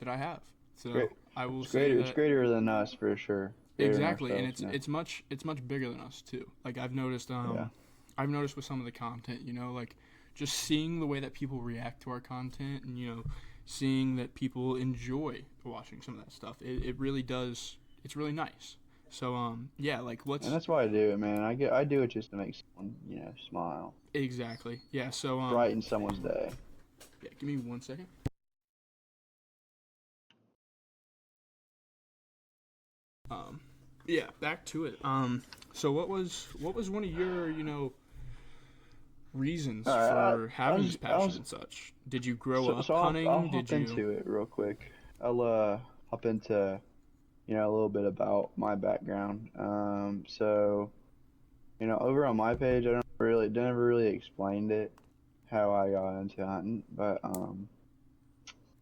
I have. It's great. So I will It's say greater. It's that greater than us for sure. Greater than exactly, and ourselves, it's it's much bigger than us too. Like Yeah. I've noticed with some of the content, like just seeing the way that people react to our content, and seeing that people enjoy watching some of that stuff. It really does. It's really nice. So yeah, like And let's that's why I do it, man. I do it just to make someone, smile, exactly. Yeah, so brighten someone's day. yeah, give me 1 second. Um, yeah, back to it. So what was one of your reasons All right. for having this I passion was and such? Did you grow so up I'll hunting? Did hop you? into it real quick. I'll hop into a little bit about my background. So over on my page, I don't really never really explained it how I got into hunting, but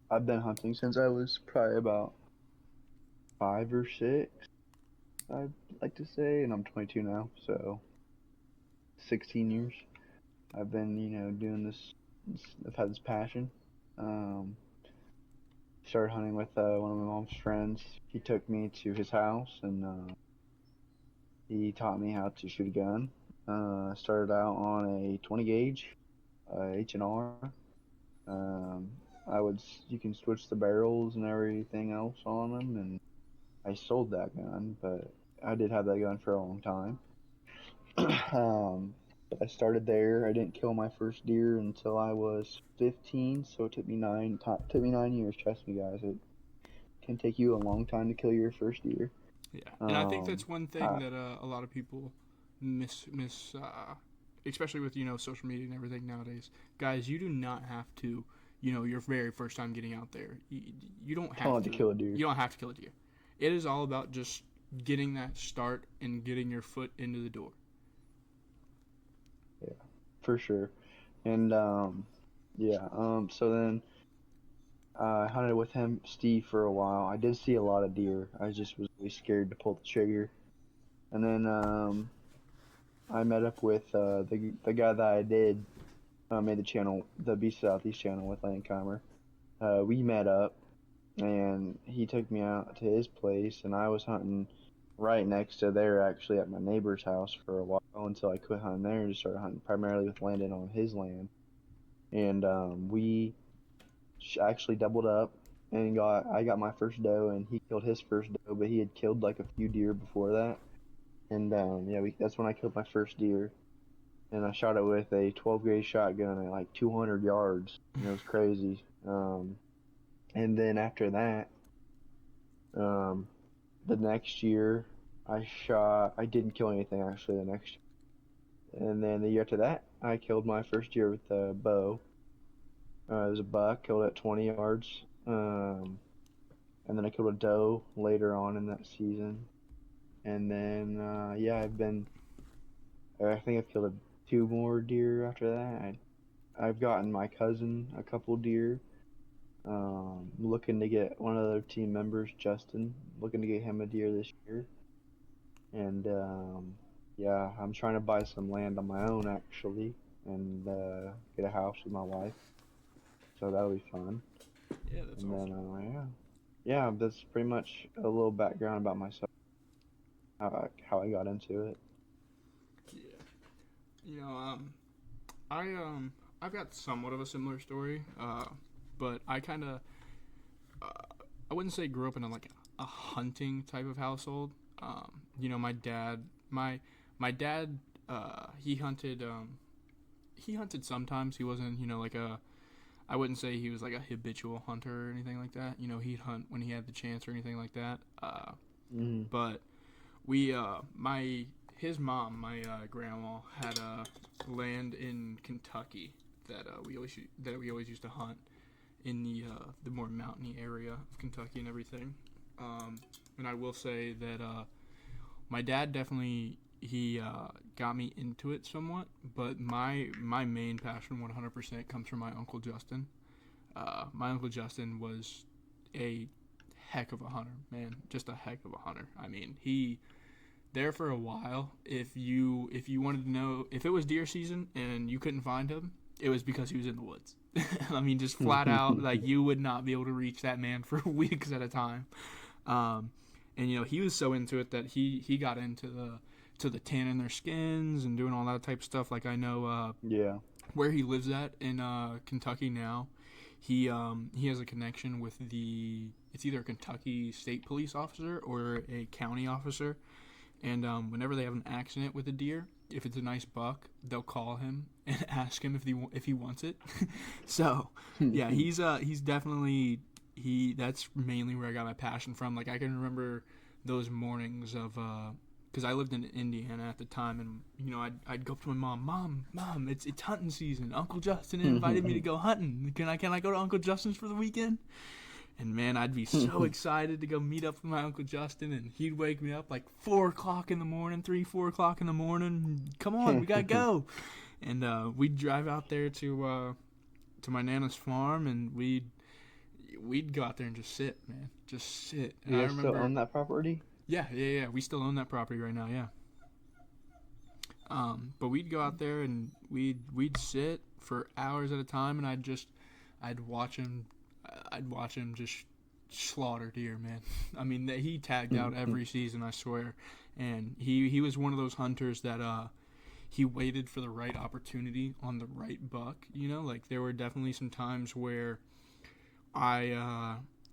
I've been hunting since I was probably about 5 or 6. I'd like to say, and I'm 22 now, so 16 years. I've been, doing this. I've had this passion. Um, Started hunting with one of my mom's friends. He took me to his house, and he taught me how to shoot a gun. Started out on a 20 gauge H&R. Um, you can switch the barrels and everything else on them, and I sold that gun, but I did have that gun for a long time. um, but I started there. I didn't kill my first deer until I was 15, so it took me 9 years. Trust me, guys, it can take you a long time to kill your first deer. Yeah, and I think Um, that's one thing uh, that a lot of people miss, especially with social media and everything nowadays. Guys, you do not have to, your very first time getting out there. You don't have Killing to to. kill a deer. You don't have to kill a deer. It is all about just getting that start and getting your foot into the door. Yeah, for sure. And yeah. So then I hunted with him, Steve, for a while. I did see a lot of deer. I just was really scared to pull the trigger. And then I met up with the guy that I did made the channel, the Beast Southeast channel with Landcomber. We met up, and he took me out to his place, and I was hunting right next to there, actually, at my neighbor's house for a while until I quit hunting there and just started hunting primarily with Landon on his land. And we actually doubled up, and I got my first doe, and he killed his first doe, but he had killed like a few deer before that. And yeah, that's when I killed my first deer, and I shot it with a 12 gauge shotgun at like 200 yards, and it was crazy. And then after that, um, the next year, I didn't kill anything actually the next year. And then the year after that, I killed my first deer with a bow. It was a buck, killed at 20 yards. And then I killed a doe later on in that season. And then, yeah, I think I've killed 2 more deer after that. I've gotten my cousin a couple deer. Looking to get one of their team members, Justin, looking to get him a deer this year. And Yeah, I'm trying to buy some land on my own actually, and get a house with my wife. So that'll be fun. Yeah, that's And then awesome. yeah, that's pretty much a little background about myself, how I got into it. Yeah. You know, I I've got somewhat of a similar story, but I kind of uh, I wouldn't say grew up in a hunting type of household. You know, my dad he hunted he hunted sometimes. He wasn't like a I wouldn't say he was like a habitual hunter or anything like that. You know, he'd hunt when he had the chance or anything like that. Mm. But we my his mom, my grandma, had land in Kentucky that we always used to hunt in the more mountainy area of Kentucky and everything. And I will say that my dad definitely he got me into it somewhat, but my main passion 100% comes from my uncle Justin. My uncle Justin was a heck of a hunter, man, just a heck of a hunter. I mean, he there for a while. If you wanted to know if it was deer season and you couldn't find him, it was because he was in the woods. I mean, just flat out, like you would not be able to reach that man for weeks at a time. Um, and he was so into it that he got into the tanning their skins and doing all that type of stuff. Like I know Yeah. where he lives at in Kentucky now. He has a connection with it's either a Kentucky state police officer or a county officer, and whenever they have an accident with a deer, if it's a nice buck, they'll call him and ask him if he wants it. So, yeah, he's definitely he. That's mainly where I got my passion from. Like I can remember those mornings of because I lived in Indiana at the time, and I'd go up to my mom, it's hunting season. Uncle Justin invited me to go hunting. Can I go to Uncle Justin's for the weekend? And man, I'd be so excited to go meet up with my Uncle Justin, and he'd wake me up like 4 o'clock in the morning, 3, 4 o'clock in the morning. Come on, we gotta go. And we'd drive out there to my nana's farm, and we'd go out there and just sit, man, just sit. And You I guys still remember, own that property? yeah, we still own that property right now, yeah. But we'd go out there and we'd sit for hours at a time, and I'd watch him just slaughter deer, man. I mean, he tagged out every season, I swear. And he was one of those hunters that he waited for the right opportunity on the right buck. Like there were definitely some times where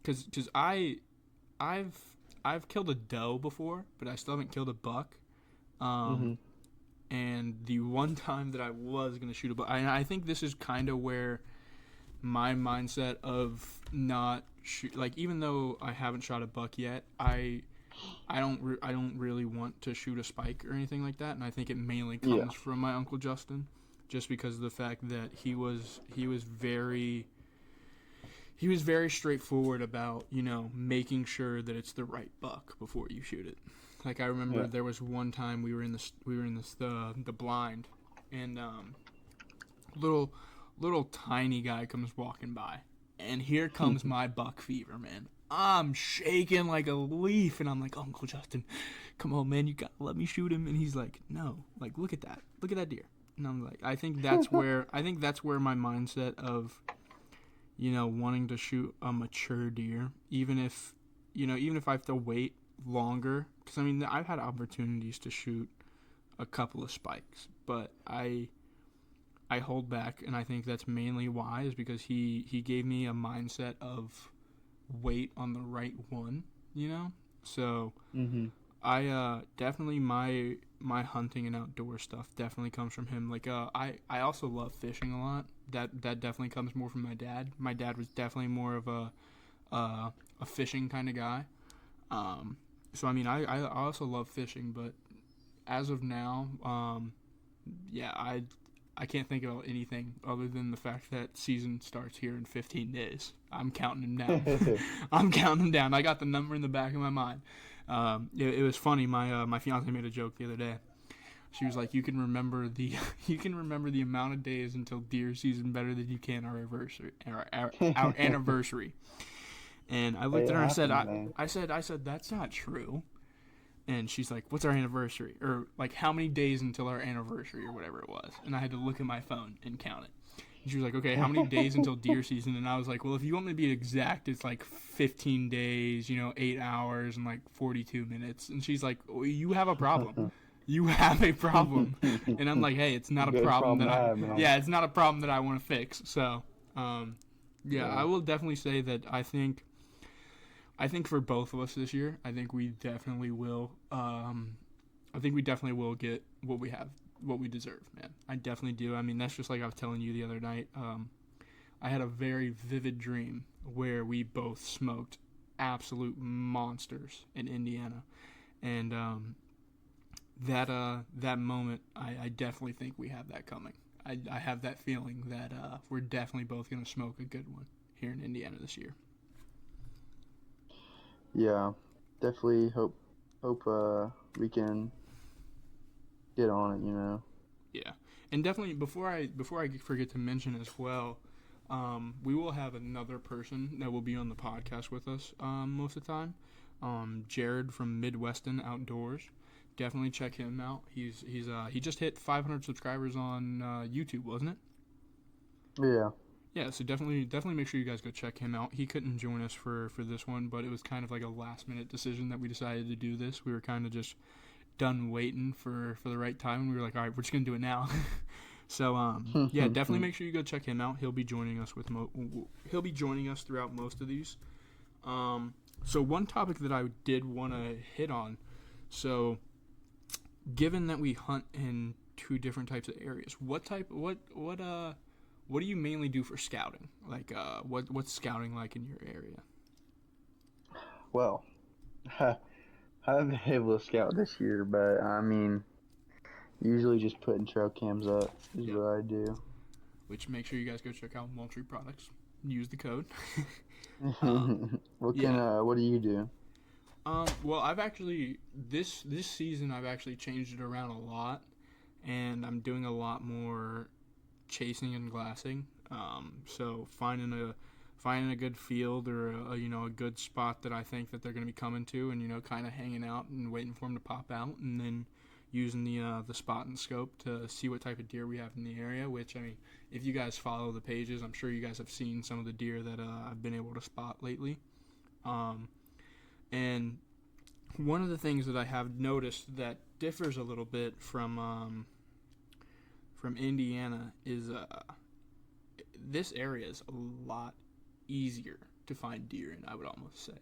cause I've I've killed a doe before, but I still haven't killed a buck. Um, Hmm. and the one time that I was gonna shoot a buck, I think this is kind of where my mindset of not shoot, like even though I haven't shot a buck yet, I don't really want to shoot a spike or anything like that, and I think it mainly Yeah. comes from my uncle Justin, just because of the fact that he was very straightforward about making sure that it's the right buck before you shoot it. Like I remember Yeah. there was one time we were in this the blind, and little little tiny guy comes walking by, and here comes my buck fever, man. I'm shaking like a leaf, and I'm like, Uncle Justin, come on, man, you gotta let me shoot him. And he's like, no, like look at that deer. And I'm like, I think that's where my mindset of wanting to shoot a mature deer, even if I have to wait longer, because I mean I've had opportunities to shoot a couple of spikes, but I hold back, and I think that's mainly why is because he gave me a mindset of wait on the right one. So Hmm. I definitely my hunting and outdoor stuff definitely comes from him. Like I also love fishing a lot. That definitely comes more from my dad. My dad was definitely more of a fishing kind of guy. Um, so I mean I also love fishing, but as of now, yeah, I can't think of anything other than the fact that season starts here in 15 days. I'm counting them down. I'm counting them down. I got the number in the back of my mind. It was funny. My fiance made a joke the other day. She was like, "You can remember the you can remember the amount of days until deer season better than you can our anniversary." And I Hey, looked at it her and said, happens, man. I said that's not true. And she's like, "What's our anniversary?" Or like, "How many days until our anniversary?" or whatever it was. And I had to look at my phone and count it. And she was like, "Okay, how many days until deer season?" And I was like, "Well, if you want me to be exact, it's like 15 days, 8 hours and like 42 minutes." And she's like, well, "You have a problem. You have a problem." And I'm like, "Hey, it's not a Good problem problem that to have, man. yeah, it's not a problem that I want to fix." So, yeah, Yeah. I will definitely say that I think for both of us this year, I think we definitely will. I think we definitely will get what we deserve, man. I definitely do. I mean, that's just like I was telling you the other night. I had a very vivid dream where we both smoked absolute monsters in Indiana, and that moment, I definitely think we have that coming. I have that feeling that we're definitely both gonna smoke a good one here in Indiana this year. Yeah, definitely hope we can get on it. Yeah, and definitely before I forget to mention as well, we will have another person that will be on the podcast with us most of the time. Jared from Midwestern Outdoors. Definitely check him out. He just hit 500 subscribers on YouTube, wasn't it? Yeah. Yeah, so definitely make sure you guys go check him out. He couldn't join us for this one, but it was kind of like a last minute decision that we decided to do this. We were kind of just done waiting for the right time, and we were like, all right, we're just gonna do it now. So yeah, definitely make sure you go check him out. He'll be joining us throughout most of these. So one topic that I did want to hit on. So given that we hunt in two different types of areas, what do you mainly do for scouting? Like what's scouting like in your area? Well, I haven't been able to scout this year, but I mean, usually just putting trail cams up is Yep. what I do. Which make sure you guys go check out Moultrie Products. Use the code. Yeah. What do you do? Well, I've actually this season I've actually changed it around a lot, and I'm doing a lot more chasing and glassing. So finding a good field or a good spot that I think that they're going to be coming to, and kind of hanging out and waiting for them to pop out, and then using the spot and scope to see what type of deer we have in the area. Which, I mean, if you guys follow the pages, I'm sure you guys have seen some of the deer that I've been able to spot lately. Um, and one of the things that I have noticed that differs a little bit from Indiana is this area is a lot easier to find deer in, I would almost say.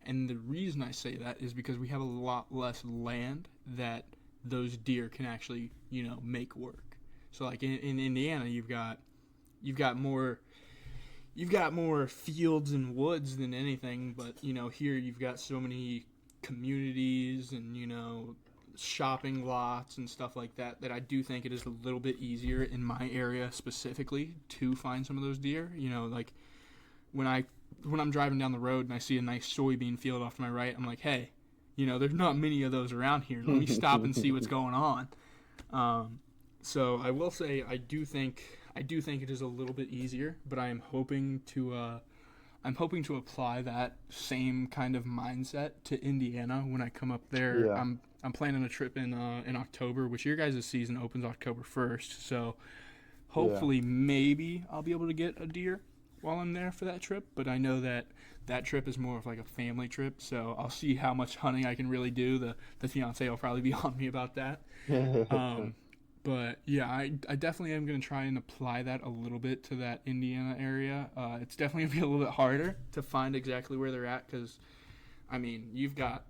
And the reason I say that is because we have a lot less land that those deer can actually, make work. So like in Indiana, you've got more fields and woods than anything, but here you've got so many communities and shopping lots and stuff like that I do think it is a little bit easier in my area specifically to find some of those deer. Like when I'm driving down the road and I see a nice soybean field off to my right, I'm like, hey, there's not many of those around here. Let me stop and see what's going on. So I will say I do think it is a little bit easier, but I'm hoping to apply that same kind of mindset to Indiana when I come up there. Yeah. I'm planning a trip in October, which your guys' season opens October 1st. So hopefully maybe I'll be able to get a deer while I'm there for that trip. But I know that trip is more of like a family trip, so I'll see how much hunting I can really do. The fiance will probably be on me about that. But yeah, I definitely am going to try and apply that a little bit to that Indiana area. It's definitely going to be a little bit harder to find exactly where they're at because, I mean, you've got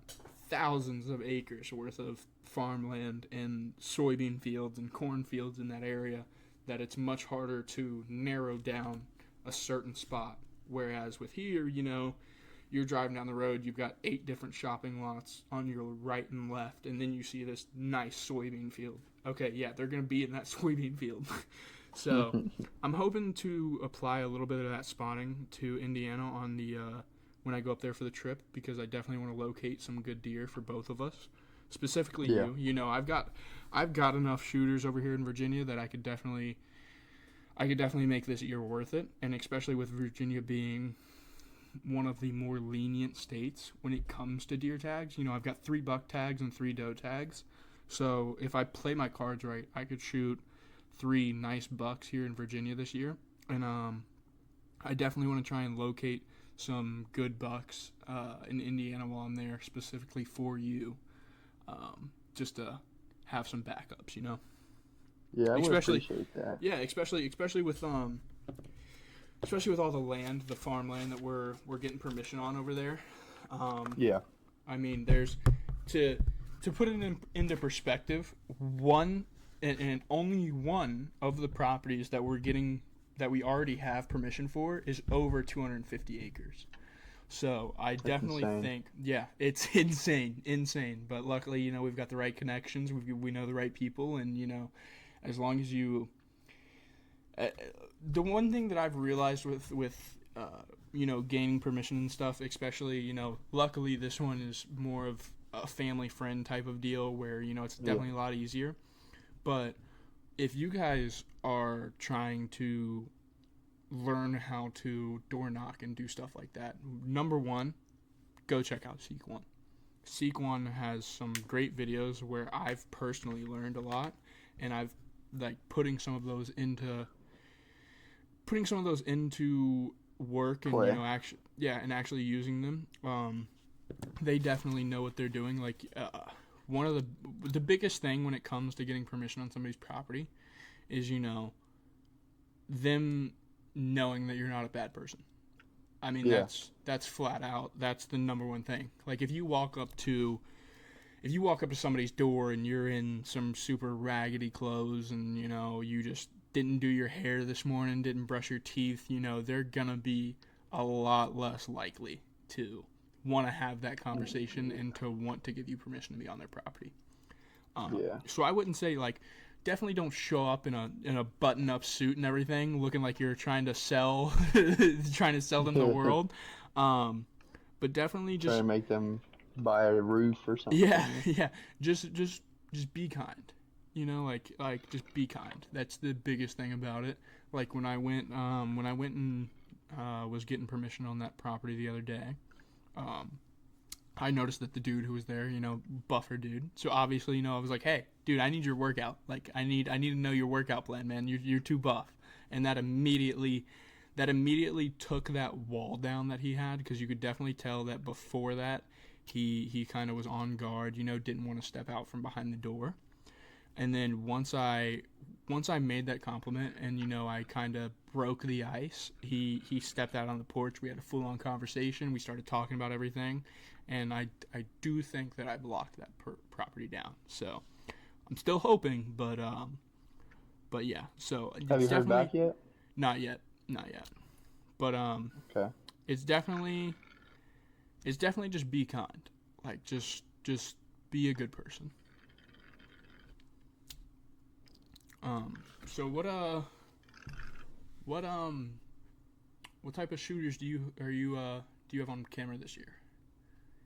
thousands of acres worth of farmland and soybean fields and corn fields in that area that it's much harder to narrow down a certain spot. Whereas with here, you're driving down the road, you've got 8 different shopping lots on your right and left, and then you see this nice soybean field. Okay, yeah, they're going to be in that soybean field. So I'm hoping to apply a little bit of that spotting to Indiana on the when I go up there for the trip, because I definitely want to locate some good deer for both of us. Specifically you. I've got enough shooters over here in Virginia that I could definitely make this year worth it, and especially with Virginia being one of the more lenient states when it comes to deer tags. You know, I've got 3 buck tags and 3 doe tags. So if I play my cards right, I could shoot 3 nice bucks here in Virginia this year. And I definitely want to try and locate some good bucks in Indiana while I'm there, specifically for you, just to have some backups, you know. Yeah, I would Especially, appreciate that. yeah, especially with all the land, the farmland that we're getting permission on over there. Yeah. I mean, there's to put it into perspective, one and only one of the properties that we already have permission for is over 250 acres. So I That's definitely insane. think, yeah, it's insane. But luckily, you know, we've got the right connections, we know the right people, and you know, as long as you, the one thing that I've realized with you know, gaining permission and stuff, especially, you know, luckily this one is more of a family friend type of deal where, you know, it's Yeah. definitely a lot easier. But if you guys are trying to learn how to door knock and do stuff like that, number one, go check out Seek One. Seek One has some great videos where I've personally learned a lot, and I've like putting some of those into work, and you Play. know, actually using them. They definitely know what they're doing. Like one of the biggest thing when it comes to getting permission on somebody's property is, you know, them knowing that you're not a bad person. I mean, Yeah. that's flat out. That's the number one thing. Like if you walk up to somebody's door and you're in some super raggedy clothes, and you know, you just didn't do your hair this morning, didn't brush your teeth, you know, they're gonna be a lot less likely to want to have that conversation and to want to give you permission to be on their property. Yeah. So I wouldn't say, like, definitely don't show up in a button up suit and everything, looking like you're trying to sell trying to sell them the world. Um, but definitely Trying just, to make them buy a roof or something yeah, from you. yeah, just be kind. You know, like just be kind. That's the biggest thing about it. Like when I went and was getting permission on that property the other day. Um, I noticed that the dude who was there, you know, buffer dude. So obviously, you know, I was like, "Hey, dude, I need your workout. Like, I need to know your workout plan, man. You're too buff." And that immediately took that wall down that he had, because you could definitely tell that before that he kind of was on guard, you know, didn't want to step out from behind the door. And then once I made that compliment, and you know, I kind of broke the ice, he stepped out on the porch. We had a full on conversation. We started talking about everything, and I do think that I've locked that property down. So I'm still hoping, but yeah. So Have it's you heard definitely back yet? not yet. But Okay. it's definitely just be kind. Like just be a good person. So what what type of shooters do you have on camera this year?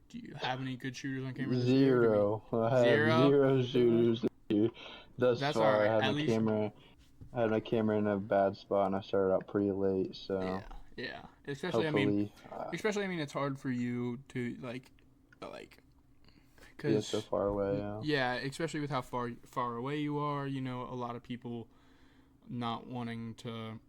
Do you have any good shooters on camera this year? Do we Zero. I have zero? zero shooters this year. Thus That's all far, right. At least, I had my camera in a bad spot, and I started out pretty late. yeah, So yeah. Especially, I mean, hopefully, especially, I mean, it's hard for you to like, being so cause far away. Yeah. yeah, especially with how far away you are. You know, a lot of people not wanting to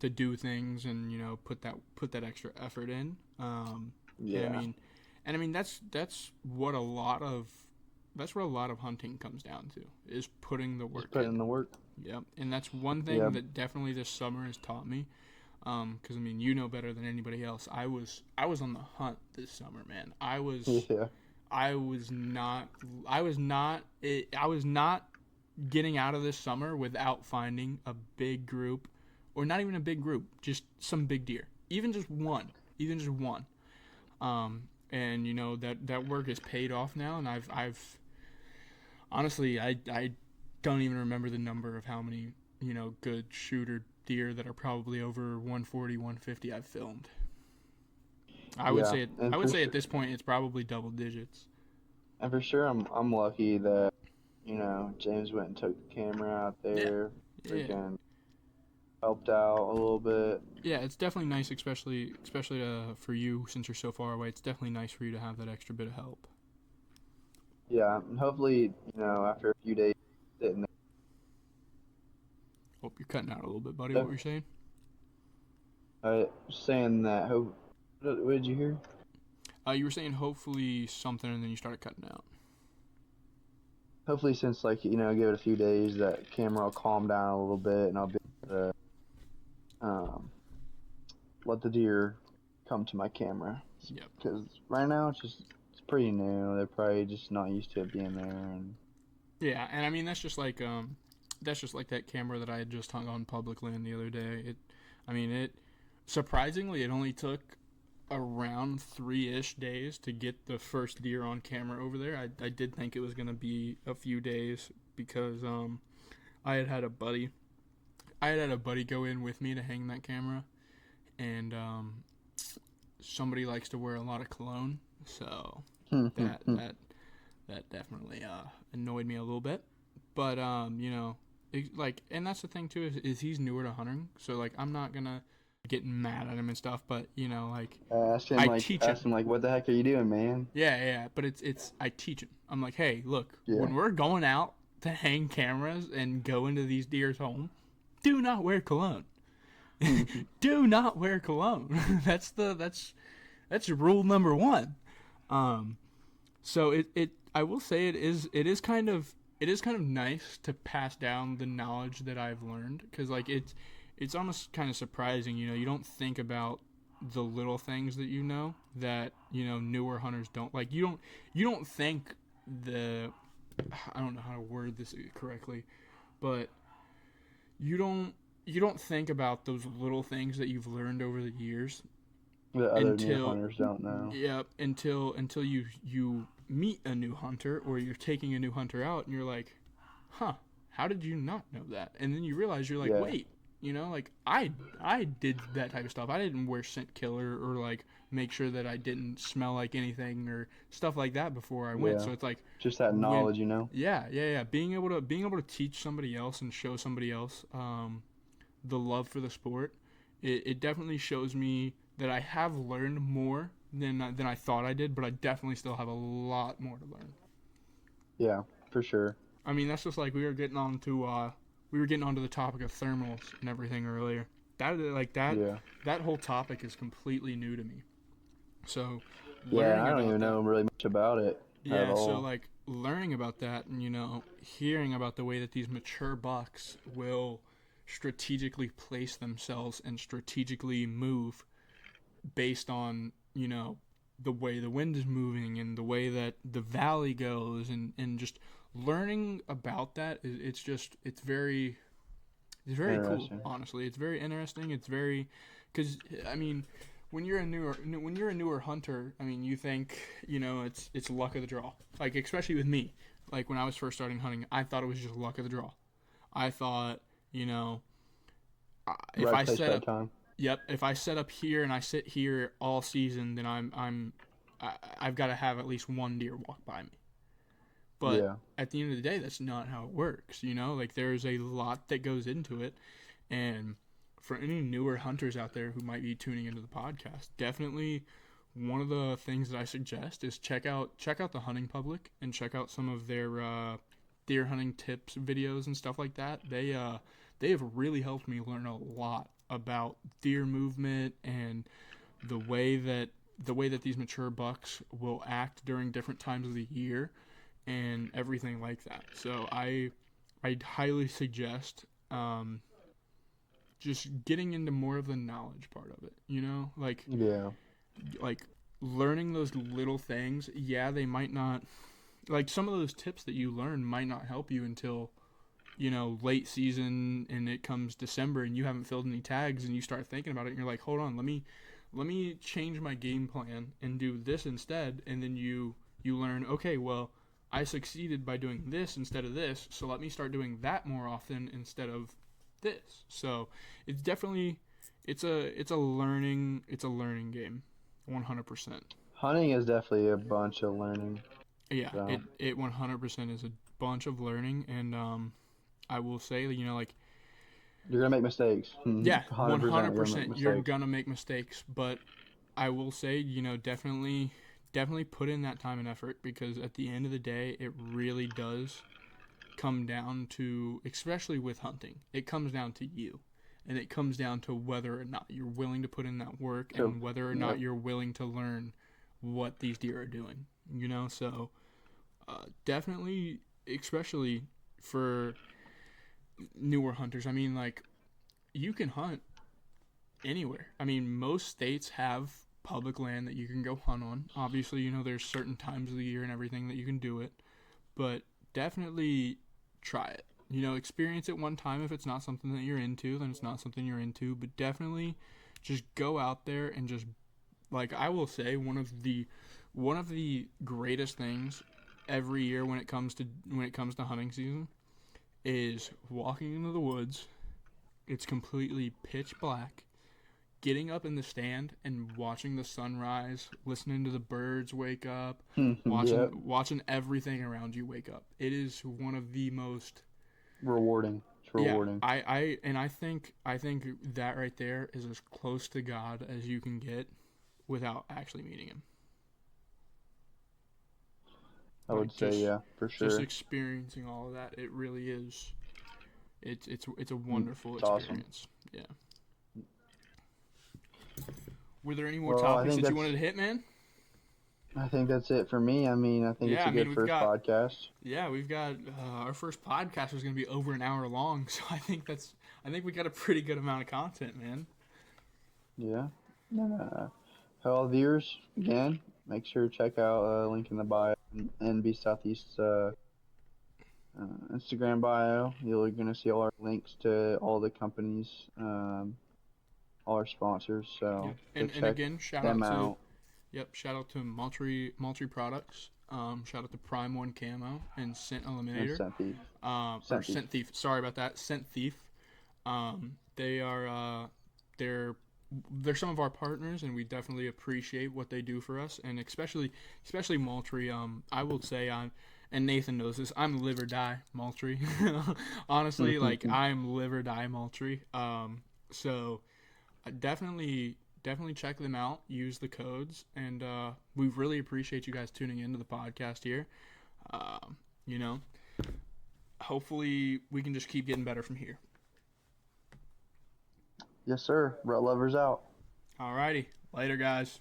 do things, and you know, put that extra effort in. And I Yeah. mean, that's what a lot of hunting comes down to, is putting the Just work put in in. the work. Yep, and that's one Yeah. thing that definitely this summer has taught me. Because I mean, you know better than anybody else. I was on the hunt this summer, man. Yeah. I was not I was not getting out of this summer without finding a big group, or not even a big group, just some big deer, even just one. And you know, that work is paid off now, and I've honestly, I don't even remember the number of how many, you know, good shooter deer that are probably over 140, 150 I've filmed. I would Yeah. say And I would for say at sure, this point it's probably double digits. I'm lucky that James went and took the camera out Yeah, there. yeah, Freaking helped out a little bit. Yeah, it's definitely nice, especially for you since you're so far away. It's definitely nice for you to have that extra bit of help. Yeah, and hopefully, after a few days sitting Hope you're cutting out a little bit, buddy. What there, were you saying? saying that, what did you hear? You were saying hopefully something, and then you started cutting out. Hopefully, since like give it a few days, that camera will calm down a little bit, and I'll be able to let the deer come to my camera. Yep. Because right now it's pretty new. They're probably just not used to it being there, and Yeah, and I mean that's just like that camera that I had just hung on public land the other day. I mean it surprisingly it only took around 3-ish days to get the first deer on camera over there. I did think it was gonna be a few days because I had had a buddy go in with me to hang that camera, and somebody likes to wear a lot of cologne, so that that that definitely annoyed me a little bit. But and that's the thing too is he's newer to hunting, so like I'm not gonna get mad at him and stuff. But like I teach him. ask him like, what the heck are you doing, man? Yeah. But it's I teach him. I'm like, hey, look, Yeah. when we're going out to hang cameras and go into these deer's home, do not wear cologne. Do not wear cologne. That's rule number one. Um, so it I will say it is kind of nice to pass down the knowledge that I've learned because like it's almost kind of surprising. You don't think about the little things that that newer hunters don't like. You don't think the I don't know how to word this correctly, but you don't you don't think about those little things that you've learned over the years The other new until hunters don't know. until you meet a new hunter or you're taking a new hunter out and you're like, huh, how did you not know that? And then you realize you're like, Yeah. wait, like I did that type of stuff. I didn't wear scent killer or like make sure that I didn't smell like anything or stuff like that before I went. Yeah. So it's like Just that when knowledge. yeah. Being able to teach somebody else and show somebody else the love for the sport, it definitely shows me that I have learned more than I thought I did, but I definitely still have a lot more to learn. Yeah, for sure. I mean, that's just like we were getting onto the topic of thermals and everything earlier. Yeah. That whole topic is completely new to me. So Yeah, learning I don't about even that, know really much about it at yeah. So all. like learning about that and hearing about the way that these mature bucks will strategically place themselves and strategically move based on the way the wind is moving and the way that the valley goes and just learning about that it's very cool, Interesting. honestly. It's very interesting. It's very because I mean when you're a newer hunter, I mean you think it's luck of the draw, like especially with me. Like when I was first starting hunting, I thought it was just luck of the draw. I thought you know if Right I place, set right up time. Yep. If I set up here and I sit here all season, then I've got to have at least one deer walk by me. But Yeah. at the end of the day, that's not how it works. Like there's a lot that goes into it, and for any newer hunters out there who might be tuning into the podcast, definitely one of the things that I suggest is check out the hunting public and check out some of their deer hunting tips videos and stuff like that. They have really helped me learn a lot about deer movement and the way that these mature bucks will act during different times of the year and everything like that. So I highly suggest just getting into more of the knowledge part of it. Yeah. Like learning those little things. Yeah, they might not like some of those tips that you learn might not help you until late season and it comes December and you haven't filled any tags and you start thinking about it and you're like, hold on, let me change my game plan and do this instead. And then you learn, okay, well, I succeeded by doing this instead of this, so let me start doing that more often instead of this. So it's definitely it's a learning game, 100%. Hunting is definitely a bunch of learning. Yeah, So, it 100% is a bunch of learning, and I will say that like You're gonna make mistakes. Yeah, 100%. You're gonna make 100%. You're mistakes. gonna make mistakes, but I will say, definitely put in that time and effort, because at the end of the day, it really does come down to, especially with hunting, it comes down to you. And it comes down to whether or not you're willing to put in that work, So, and whether or not yep. you're willing to learn what these deer are doing. So definitely, especially for newer hunters. I mean, like, you can hunt anywhere. I mean, most states have public land that you can go hunt on. Obviously, there's certain times of the year and everything that you can do it, but definitely try it. Experience it one time. If it's not something that you're into, then it's not something you're into, but definitely just go out there and just, like, I will say, one of the greatest things every year when it comes to hunting season is walking into the woods. It's completely pitch black, getting up in the stand and watching the sunrise, listening to the birds wake up, watching Yep. watching everything around you wake up. It is one of the most, Rewarding. It's yeah. rewarding. I think that right there is as close to God as you can get without actually meeting him. I would Like, say, just yeah, for just sure. experiencing all of that, it really is. It's a wonderful It's awesome. experience. Yeah. Were there any more Well, topics that you wanted to hit, man? I think that's it for me. I mean, I think Yeah, it's I a mean, good first podcast. we've got our first podcast was going to be over an hour long, so I think we got a pretty good amount of content, man. Yeah. Hello, viewers. Again, make sure to check out link in the bio and NB Southeast Instagram bio. You're gonna see all our links to all the companies, all our sponsors. So Yep. go And check again, them out. shout out to Maltry Products. Shout out to Prime One Camo and Scent And Eliminator. Scent Thief. Or Scent Thief. Scent Thief. Sorry about that. Scent Thief. They are they're some of our partners, and we definitely appreciate what they do for us, and especially Moultrie. I will say, and Nathan knows this, I'm live or die Moultrie. Honestly, like, I'm live or die Moultrie. So definitely check them out. Use the codes, and we really appreciate you guys tuning into the podcast here. Um, you know, hopefully we can just keep getting better from here. Yes, sir. Rut lovers out. Alrighty, later, guys.